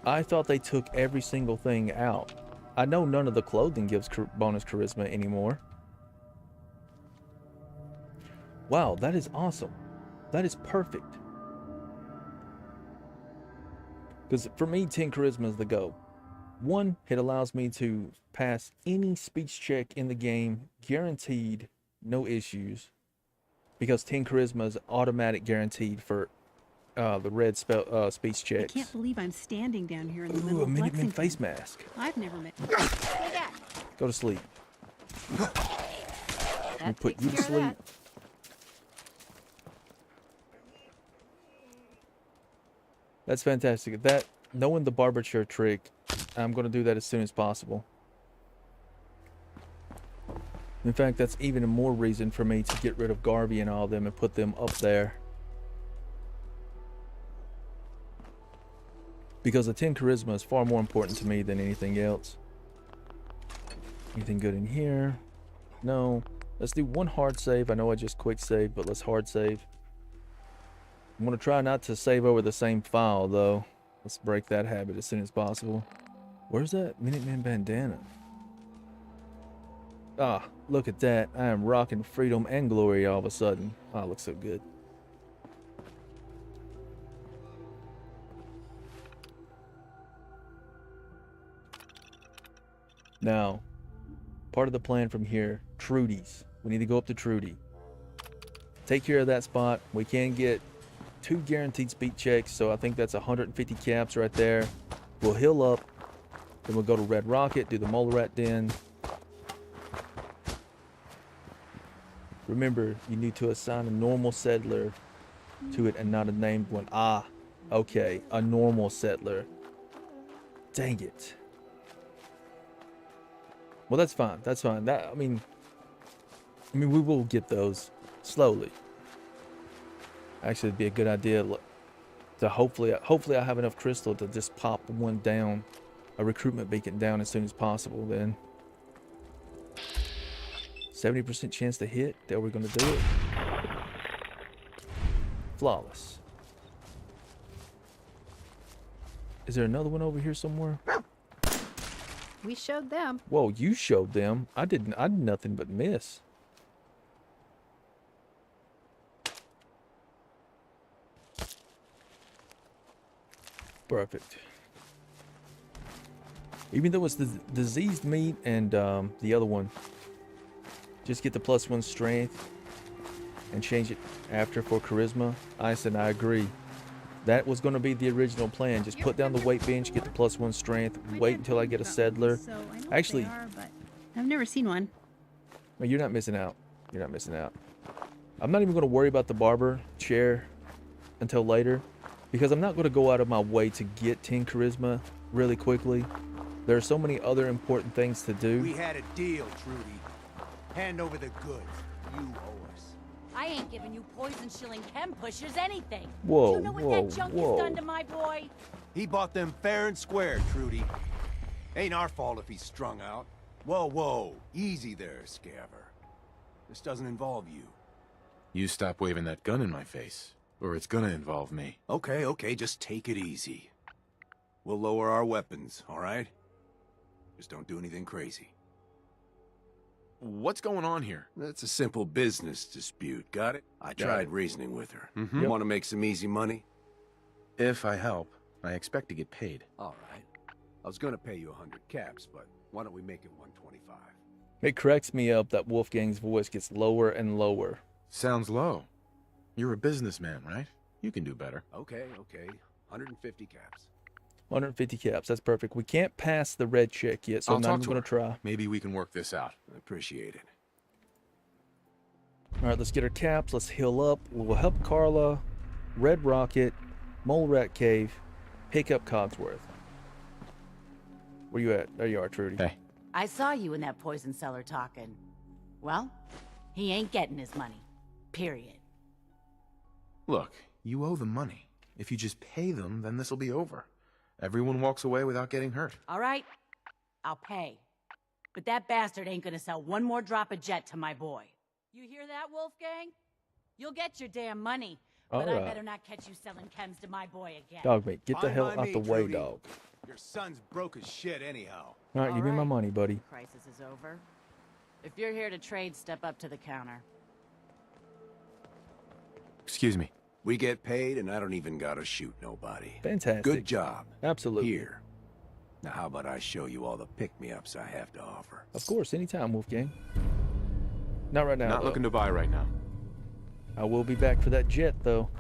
I thought they took every single thing out. I know none of the clothing gives bonus charisma anymore. Wow, that is awesome. That is perfect. Because for me, 10 charisma is the go. 1, it allows me to pass any speech check in the game, guaranteed, no issues. Because 10 charisma is automatic guaranteed for the red speech checks. I can't believe I'm standing down here in the middle Ooh, a of Minuteman Lexington. face mask. I've never met. Go to sleep. That Put takes you to care of sleep. that. That's fantastic. That, knowing the barber chair trick, I'm going to do that as soon as possible. In fact, that's even more reason for me to get rid of Garvey and all of them and put them up there. Because the 10 charisma is far more important to me than anything else. Anything good in here? No. Let's do one hard save. I know I just quick saved, but let's hard save. I'm going to try not to save over the same file, though. Let's break that habit as soon as possible. Where's that Minuteman bandana? Ah, look at that. I am rocking freedom and glory all of a sudden. Ah, it looks so good. Now, part of the plan from here, Trudy's. We need to go up to Trudy. Take care of that spot. We can get 2 guaranteed speed checks, so I think that's 150 caps right there. We'll heal up. Then we'll go to Red Rocket, do the Mole Rat Den. Remember, you need to assign a normal settler to it and not a named one. Ah, okay, a normal settler. Dang it. Well, that's fine. That's fine. That I mean, we will get those slowly. Actually, it'd be a good idea to hopefully I have enough crystal to just pop one down, a recruitment beacon down as soon as possible. Then 70% chance to hit. That we're gonna do it. Flawless. Is there another one over here somewhere? We showed them. Whoa, you showed them. I did nothing but miss. Perfect. Even though it's the diseased meat and the other one, just get the +1 strength and change it after for charisma. I said I agree. That was going to be the original plan. Just put down the weight bench, get the +1 strength, wait until I get a settler. Actually, I've never seen one. no, you're not missing out. You're not missing out. I'm not even going to worry about the barber chair until later, because I'm not going to go out of my way to get 10 charisma really quickly. There are so many other important things to do. We had a deal, Trudy. Hand over the goods. You owe us. I ain't giving you poison shilling chem pushers anything. Whoa, Do you know what whoa, that junk whoa. has done to my boy? He bought them fair and square, Trudy. Ain't our fault if he's strung out. Whoa, whoa. Easy there, Scaver. This doesn't involve you. You stop waving that gun in my face, or it's gonna involve me. Okay, just take it easy. We'll lower our weapons, all right? Just don't do anything crazy. What's going on here? That's a simple business dispute, got it? I tried reasoning with her. Mhm. Want to make some easy money? If I help, I expect to get paid. All right. I was gonna pay you 100 caps, but Why don't we make it 125? It cracks me up that Wolfgang's voice gets lower and lower. Sounds low. You're a businessman, right? You can do better. Okay. 150 caps. 150 caps, that's perfect. We can't pass the red check yet, so I'll I'm not talk even to going her. to try. Maybe we can work this out. I appreciate it. All right, let's get our caps. Let's heal up. We'll help Carla, Red Rocket, Mole Rat Cave, pick up Cogsworth. Where you at? There you are, Trudy. Hey. I saw you in that poison cellar talking. Well, he ain't getting his money. Period. Look, you owe them money. If you just pay them, then this'll be over. Everyone walks away without getting hurt. All right, I'll pay. But that bastard ain't gonna sell one more drop of jet to my boy. You hear that, Wolfgang? You'll get your damn money, but I better not catch you selling chems to my boy again. Dogmate, get the Fine hell by out me, the way, Trudy. dog. Your son's broke as shit anyhow. All right, give me my right. money, buddy. Crisis is over. If you're here to trade, step up to the counter. Excuse me. We get paid, and I don't even gotta shoot nobody. Fantastic. Good job. Absolutely. Here. Now, how about I show you all the pick-me-ups I have to offer? Of course, anytime, Wolfgang. Not right now, Not though. looking to buy right now. I will be back for that jet, though.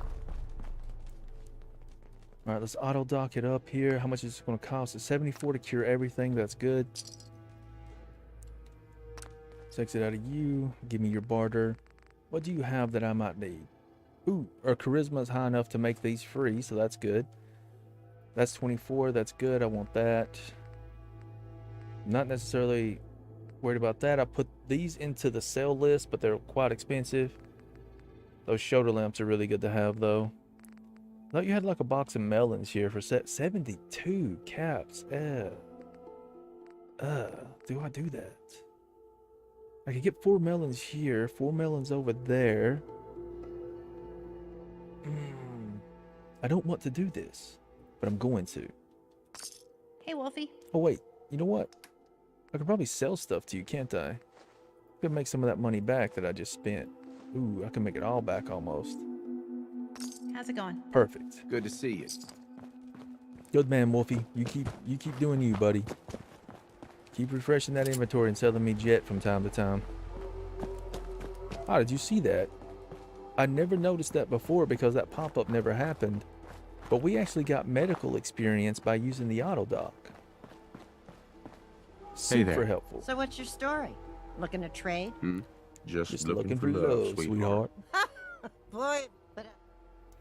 All right, let's auto dock it up here. How much is it going to cost? It's 74 to cure everything. That's good. Let's exit out of you. Give me your barter. What do you have that I might need? Ooh, our charisma is high enough to make these free, so that's good. That's 24. That's good. I want that. Not necessarily worried about that. I put these into the sale list, but they're quite expensive. Those shoulder lamps are really good to have, though. I thought you had like a box of melons here for 72 caps. Do I do that? I could get 4 melons here, 4 melons over there. I don't want to do this, but I'm going to. Hey, Wolfie. Oh, wait. You know what? I could probably sell stuff to you, can't I? I could make some of that money back that I just spent. Ooh, I can make it all back almost. How's it going? Perfect. Good to see you. Good man, Wolfie. You keep doing you, buddy. Keep refreshing that inventory and selling me jet from time to time. Ah, did you see that? I never noticed that before because that pop-up never happened. But we actually got medical experience by using the auto dock. Super there. helpful. So what's your story? Looking to trade? Just looking for love, sweetheart. Boy, but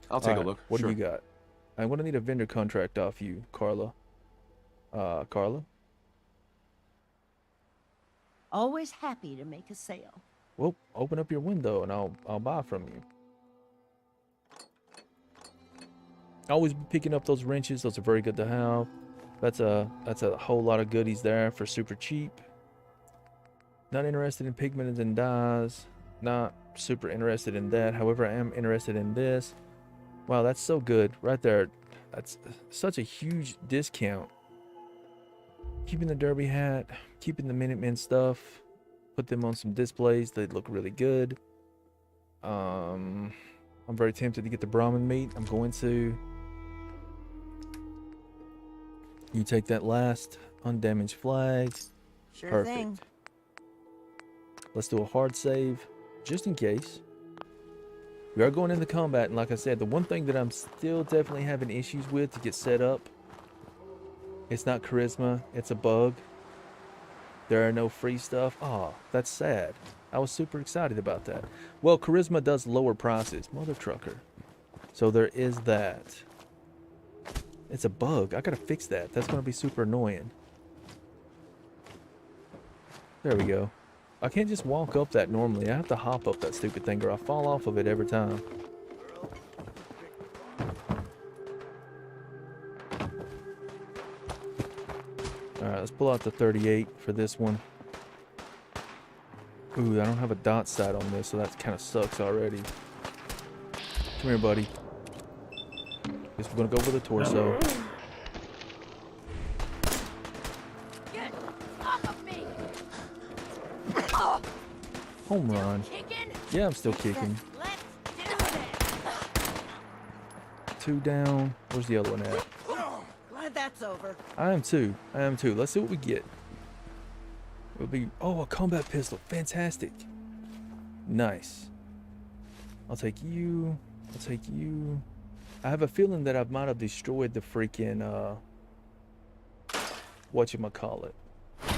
I'll take a Alright, look. What Sure. do you got? I'm gonna need a vendor contract off you, Carla. Carla? always happy to make a sale. Well, open up your window and I'll buy from you. Always be picking up those wrenches. Those are very good to have. That's a whole lot of goodies there for super cheap. Not interested in pigments and dyes. Not super interested in that. However, I am interested in this. Wow, that's so good right there. That's such a huge discount. Keeping the derby hat, keeping the Minutemen stuff, put them on some displays. They look really good. I'm very tempted to get the Brahmin meat. I'm going to. You take that last undamaged flag. Sure Perfect. thing. Let's do a hard save, just in case. We are going into combat, and like I said, the one thing that I'm still definitely having issues with to get set up, it's not charisma, it's a bug. There are no free stuff. Oh, that's sad. I was super excited about that. Well, charisma does lower prices, mother trucker. So there is that. It's a bug. I gotta fix that. That's gonna be super annoying. There we go. I can't just walk up that normally. I have to hop up that stupid thing or I fall off of it every time. Alright, let's pull out the 38 for this one. Ooh, I don't have a dot sight on this, so that kind of sucks already. Come here, buddy. Guess we're gonna go for the torso. Get off of me! Home run. Kicking? Yeah, I'm still kicking. Let's do this! 2 down. Where's the other one at? Glad that's over. I am too. Let's see what we get. would be, oh, a combat pistol. Fantastic. Nice. I'll take you. I'll take you. I have a feeling that I might have destroyed the freaking, whatchamacallit. I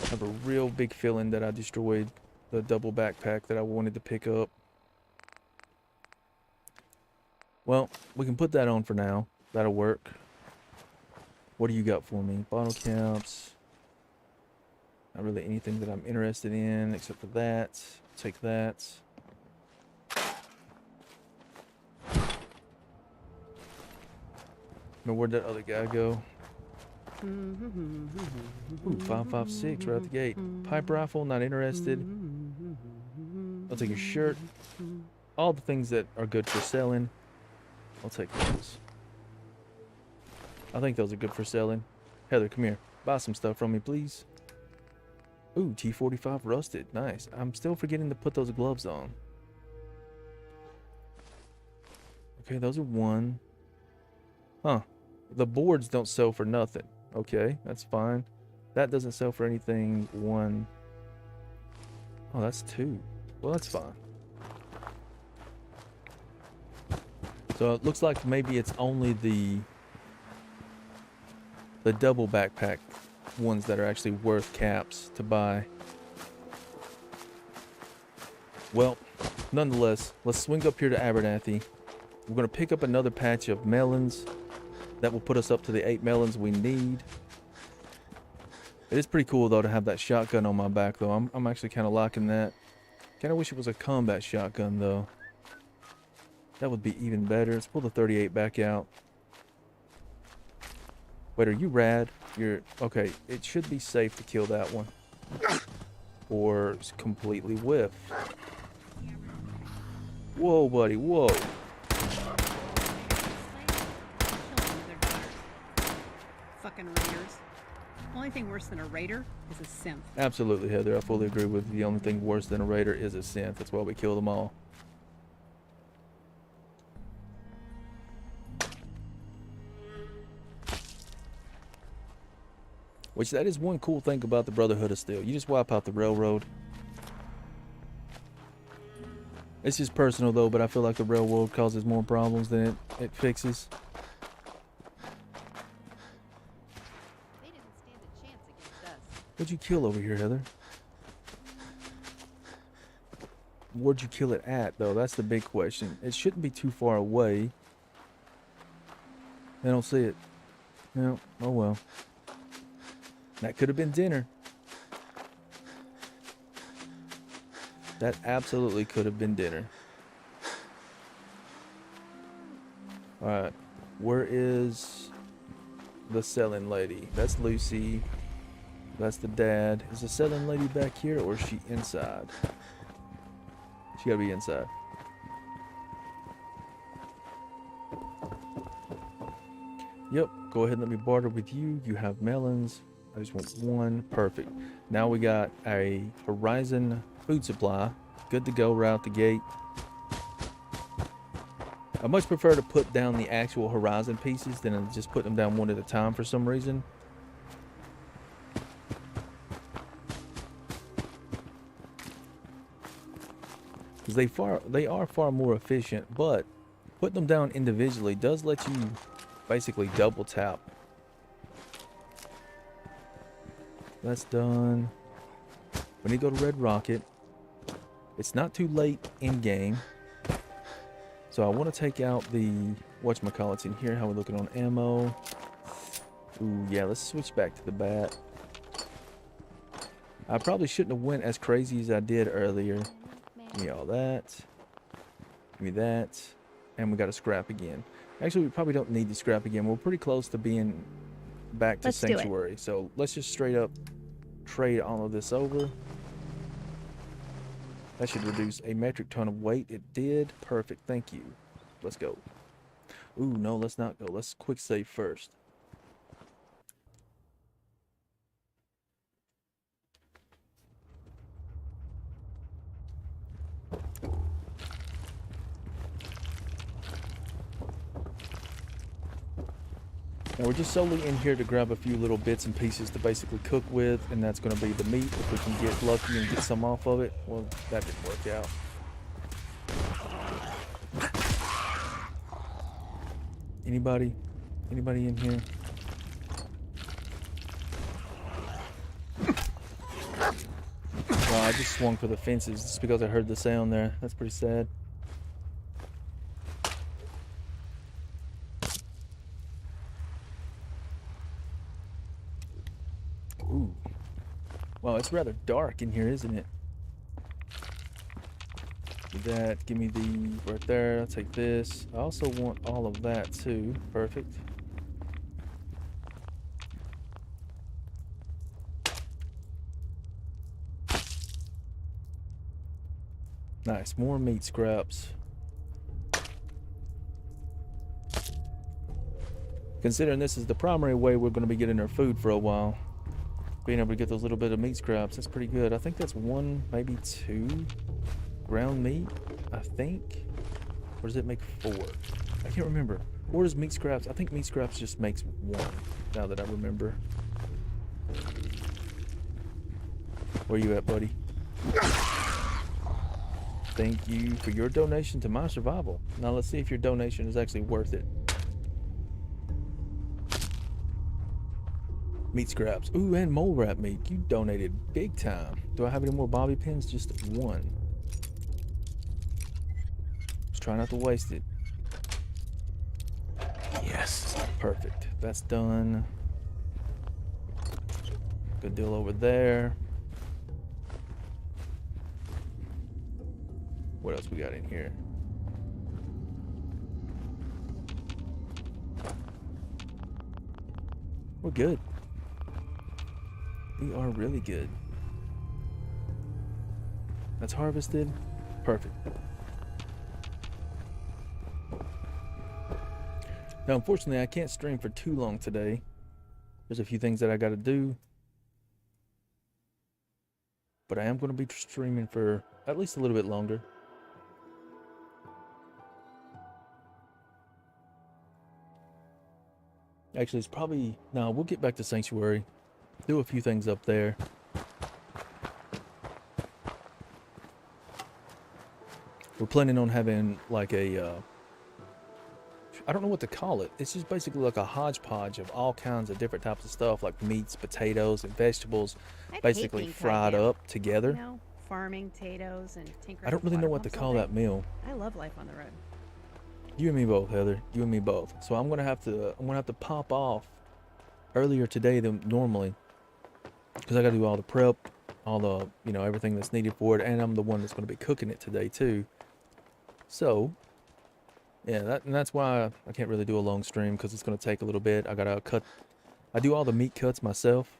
have a real big feeling that I destroyed the double backpack that I wanted to pick up. Well, we can put that on for now. That'll work. What do you got for me? Bottle caps. Not really anything that I'm interested in except for that. Take that. Now, where'd that other guy go? Ooh, 5.56 right out the gate. Pipe rifle, not interested. I'll take a shirt. All the things that are good for selling, I'll take those. I think those are good for selling. Heather, come here. Buy some stuff from me, please. Ooh, T45 rusted. Nice. I'm still forgetting to put those gloves on. Okay, those are one. Huh. The boards don't sell for nothing. Okay, that's fine. That doesn't sell for anything. One. Oh, that's two. Well, that's fine. So it looks like maybe it's only the double backpack ones that are actually worth caps to buy. Well, nonetheless, let's swing up here to Abernathy. We're going to pick up another patch of melons. That will put us up to the 8 melons we need. It is pretty cool, though, to have that shotgun on my back, though. I'm actually kind of liking that. Kind of wish it was a combat shotgun, though. That would be even better. Let's pull the 38 back out. Wait, are you rad? You're... Okay, it should be safe to kill that one. Or completely whiff. Whoa, buddy, whoa. Fucking raiders. Only thing worse than a raider is a synth. Absolutely, Heather. I fully agree with you. The only thing worse than a raider is a synth. That's why we kill them all. Which, that is one cool thing about the Brotherhood of Steel. You just wipe out the railroad. It's just personal, though, but I feel like the railroad causes more problems than it fixes. What'd you kill over here, Heather? Where'd you kill it at, though? That's the big question. It shouldn't be too far away. I don't see it. No. Oh, well. That could have been dinner. That absolutely could have been dinner. Alright. Where is the selling lady? That's Lucy. That's the dad. Is the selling lady back here, or is she inside? She gotta be inside. Yep. Go ahead and let me barter with you. You have melons. I just want one. Perfect. Now we got a Horizon food supply. Good to go right out the gate. I much prefer to put down the actual Horizon pieces than just put them down one at a time for some reason. Because they are far more efficient, but putting them down individually does let you basically double tap. That's done. We need to go to Red Rocket. It's not too late in game, so I want to take out the whatchamacallits in here. How we looking on ammo? Ooh, yeah, let's switch back to the bat. I probably shouldn't have went as crazy as I did earlier. Give me all that. Give me that. And we got to scrap again. Actually, we probably don't need to scrap again. We're pretty close to being back to Sanctuary. So let's just straight up trade all of this over. That should reduce a metric ton of weight. It did. Perfect. Thank you. Let's go. Ooh, no, let's not go. Let's quick save first. Now we're just solely in here to grab a few little bits and pieces to basically cook with, and that's going to be the meat. If we can get lucky and get some off of it, well, that didn't work out. Anybody in here? Wow, I just swung for the fences just because I heard the sound there. That's pretty sad. Ooh. Wow, it's rather dark in here, isn't it? Give that. Give me the right there. I'll take this. I also want all of that too. Perfect. Nice. More meat scraps. Considering this is the primary way we're going to be getting our food for a while, being able to get those little bit of meat scraps, that's pretty good. I think that's 1, maybe 2 ground meat, I think. Or does it make 4? I can't remember. Or does meat scraps, I think meat scraps just makes 1, now that I remember. Where you at, buddy? Thank you for your donation to my survival. Now let's see if your donation is actually worth it. Meat scraps. Ooh, and mole rat meat. You donated big time. Do I have any more bobby pins? Just 1. Just try not to waste it. Yes. Perfect. That's done. Good deal over there. What else we got in here? We're good. We are really good. That's harvested. Perfect. Now, unfortunately, I can't stream for too long today. There's a few things that I got to do. But I am going to be streaming for at least a little bit longer. Actually, it's probably... No, we'll get back to Sanctuary. Do a few things up there. We're planning on having like a... I don't know what to call it. It's just basically like a hodgepodge of all kinds of different types of stuff, like meats, potatoes, and vegetables, basically fried up together. You know, farming potatoes and tinkering. I don't really know what to call that meal. I love life on the road. You and me both, Heather. You and me both. So I'm gonna have to pop off earlier today than normally, because I gotta do all the prep, all the everything that's needed for it, and I'm the one that's gonna be cooking it today too. So yeah, that's why I can't really do a long stream, because it's gonna take a little bit. I gotta cut. I do all the meat cuts myself.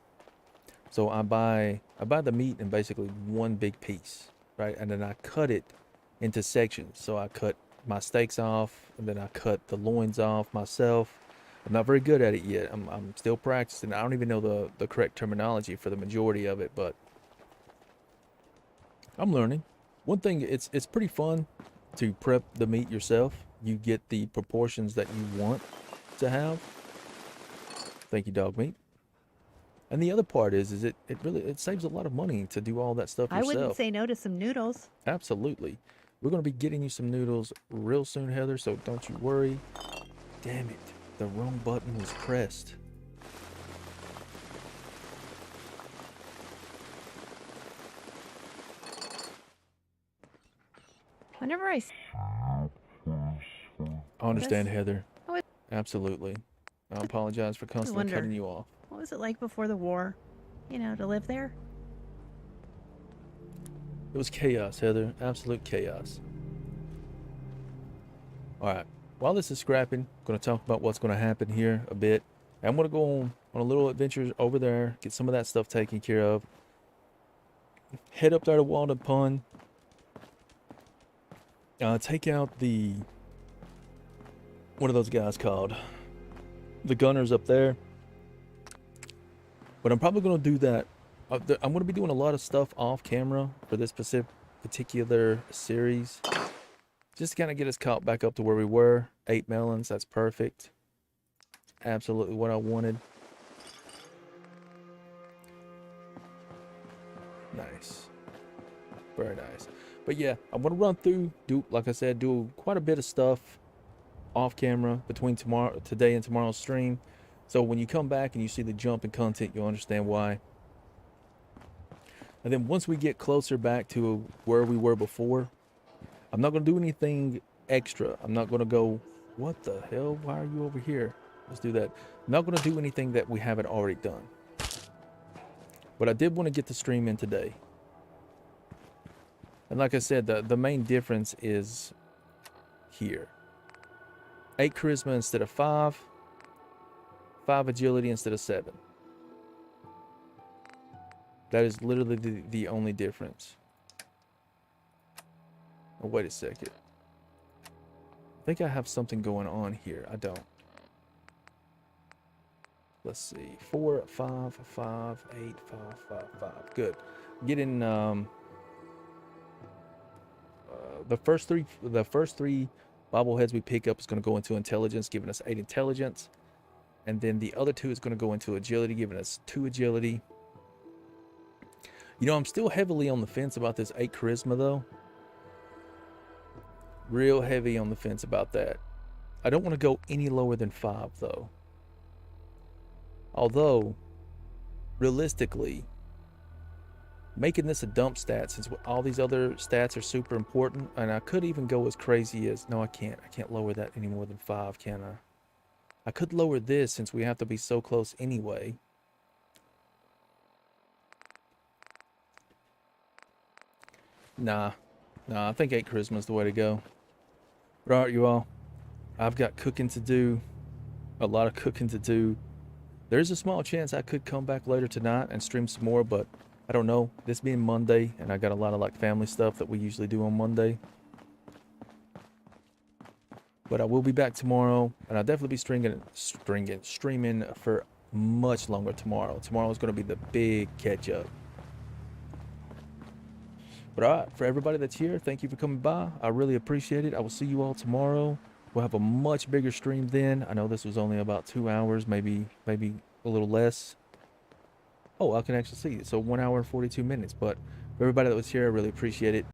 So I buy the meat in basically one big piece, right? And then I cut it into sections. So I cut my steaks off, and then I cut the loins off myself. I'm not very good at it yet. I'm still practicing. I don't even know the correct terminology for the majority of it, but I'm learning. One thing, it's pretty fun to prep the meat yourself. You get the proportions that you want to have. Thank you, dog meat. And the other part is it really saves a lot of money to do all that stuff yourself. I wouldn't say no to some noodles. Absolutely. We're going to be getting you some noodles real soon, Heather, so don't you worry. Damn it. The wrong button was pressed. Whenever I understand, Heather. Absolutely. I apologize for constantly cutting you off. What was it like before the war? To live there? It was chaos, Heather. Absolute chaos. Alright. While this is scrapping, I'm going to talk about what's going to happen here a bit. I'm going to go on a little adventure over there, get some of that stuff taken care of. Head up there to Walden Pond. Take out the... What are those guys called? The gunners up there. But I'm probably going to do that. I'm going to be doing a lot of stuff off camera for this particular series. Just to kind of get us caught back up to where we were. 8 melons, that's perfect. absolutely what I wanted. Nice. Very nice. But yeah, I'm going to run through, like I said, do quite a bit of stuff off camera between today and tomorrow's stream. So when you come back and you see the jump in content, you'll understand why. And then once we get closer back to where we were before, I'm not going to do anything extra. I'm not going to go, what the hell? Why are you over here? Let's do that. I'm not going to do anything that we haven't already done. But I did want to get the stream in today. And like I said, the main difference is here. 8 charisma instead of 5. 5 agility instead of 7. That is literally the only difference. Oh, wait a second. I think I have something going on here. I don't. Let's see. 4, 5, 5, 8, 5, 5, 5. Good. Getting the first three bobbleheads we pick up is going to go into intelligence, giving us 8 intelligence. And then the other 2 is going to go into agility, giving us 2 agility. You know, I'm still heavily on the fence about this 8 charisma, though. Real heavy on the fence about that. I don't want to go any lower than 5, though. Although, realistically, making this a dump stat, since all these other stats are super important, and I could even go as crazy as... No, I can't. I can't lower that any more than 5, can I? I could lower this, since we have to be so close anyway. Nah, I think 8 charisma is the way to go. But alright, you all. I've got cooking to do. A lot of cooking to do. There's a small chance I could come back later tonight and stream some more, but I don't know. This being Monday, and I got a lot of like family stuff that we usually do on Monday. But I will be back tomorrow, and I'll definitely be streaming for much longer tomorrow. Tomorrow is going to be the big catch up. But alright, for everybody that's here, thank you for coming by. I really appreciate it. I will see you all tomorrow. We'll have a much bigger stream then. I know this was only about 2 hours, maybe a little less. Oh, I can actually see it. So 1 hour and 42 minutes. But for everybody that was here, I really appreciate it.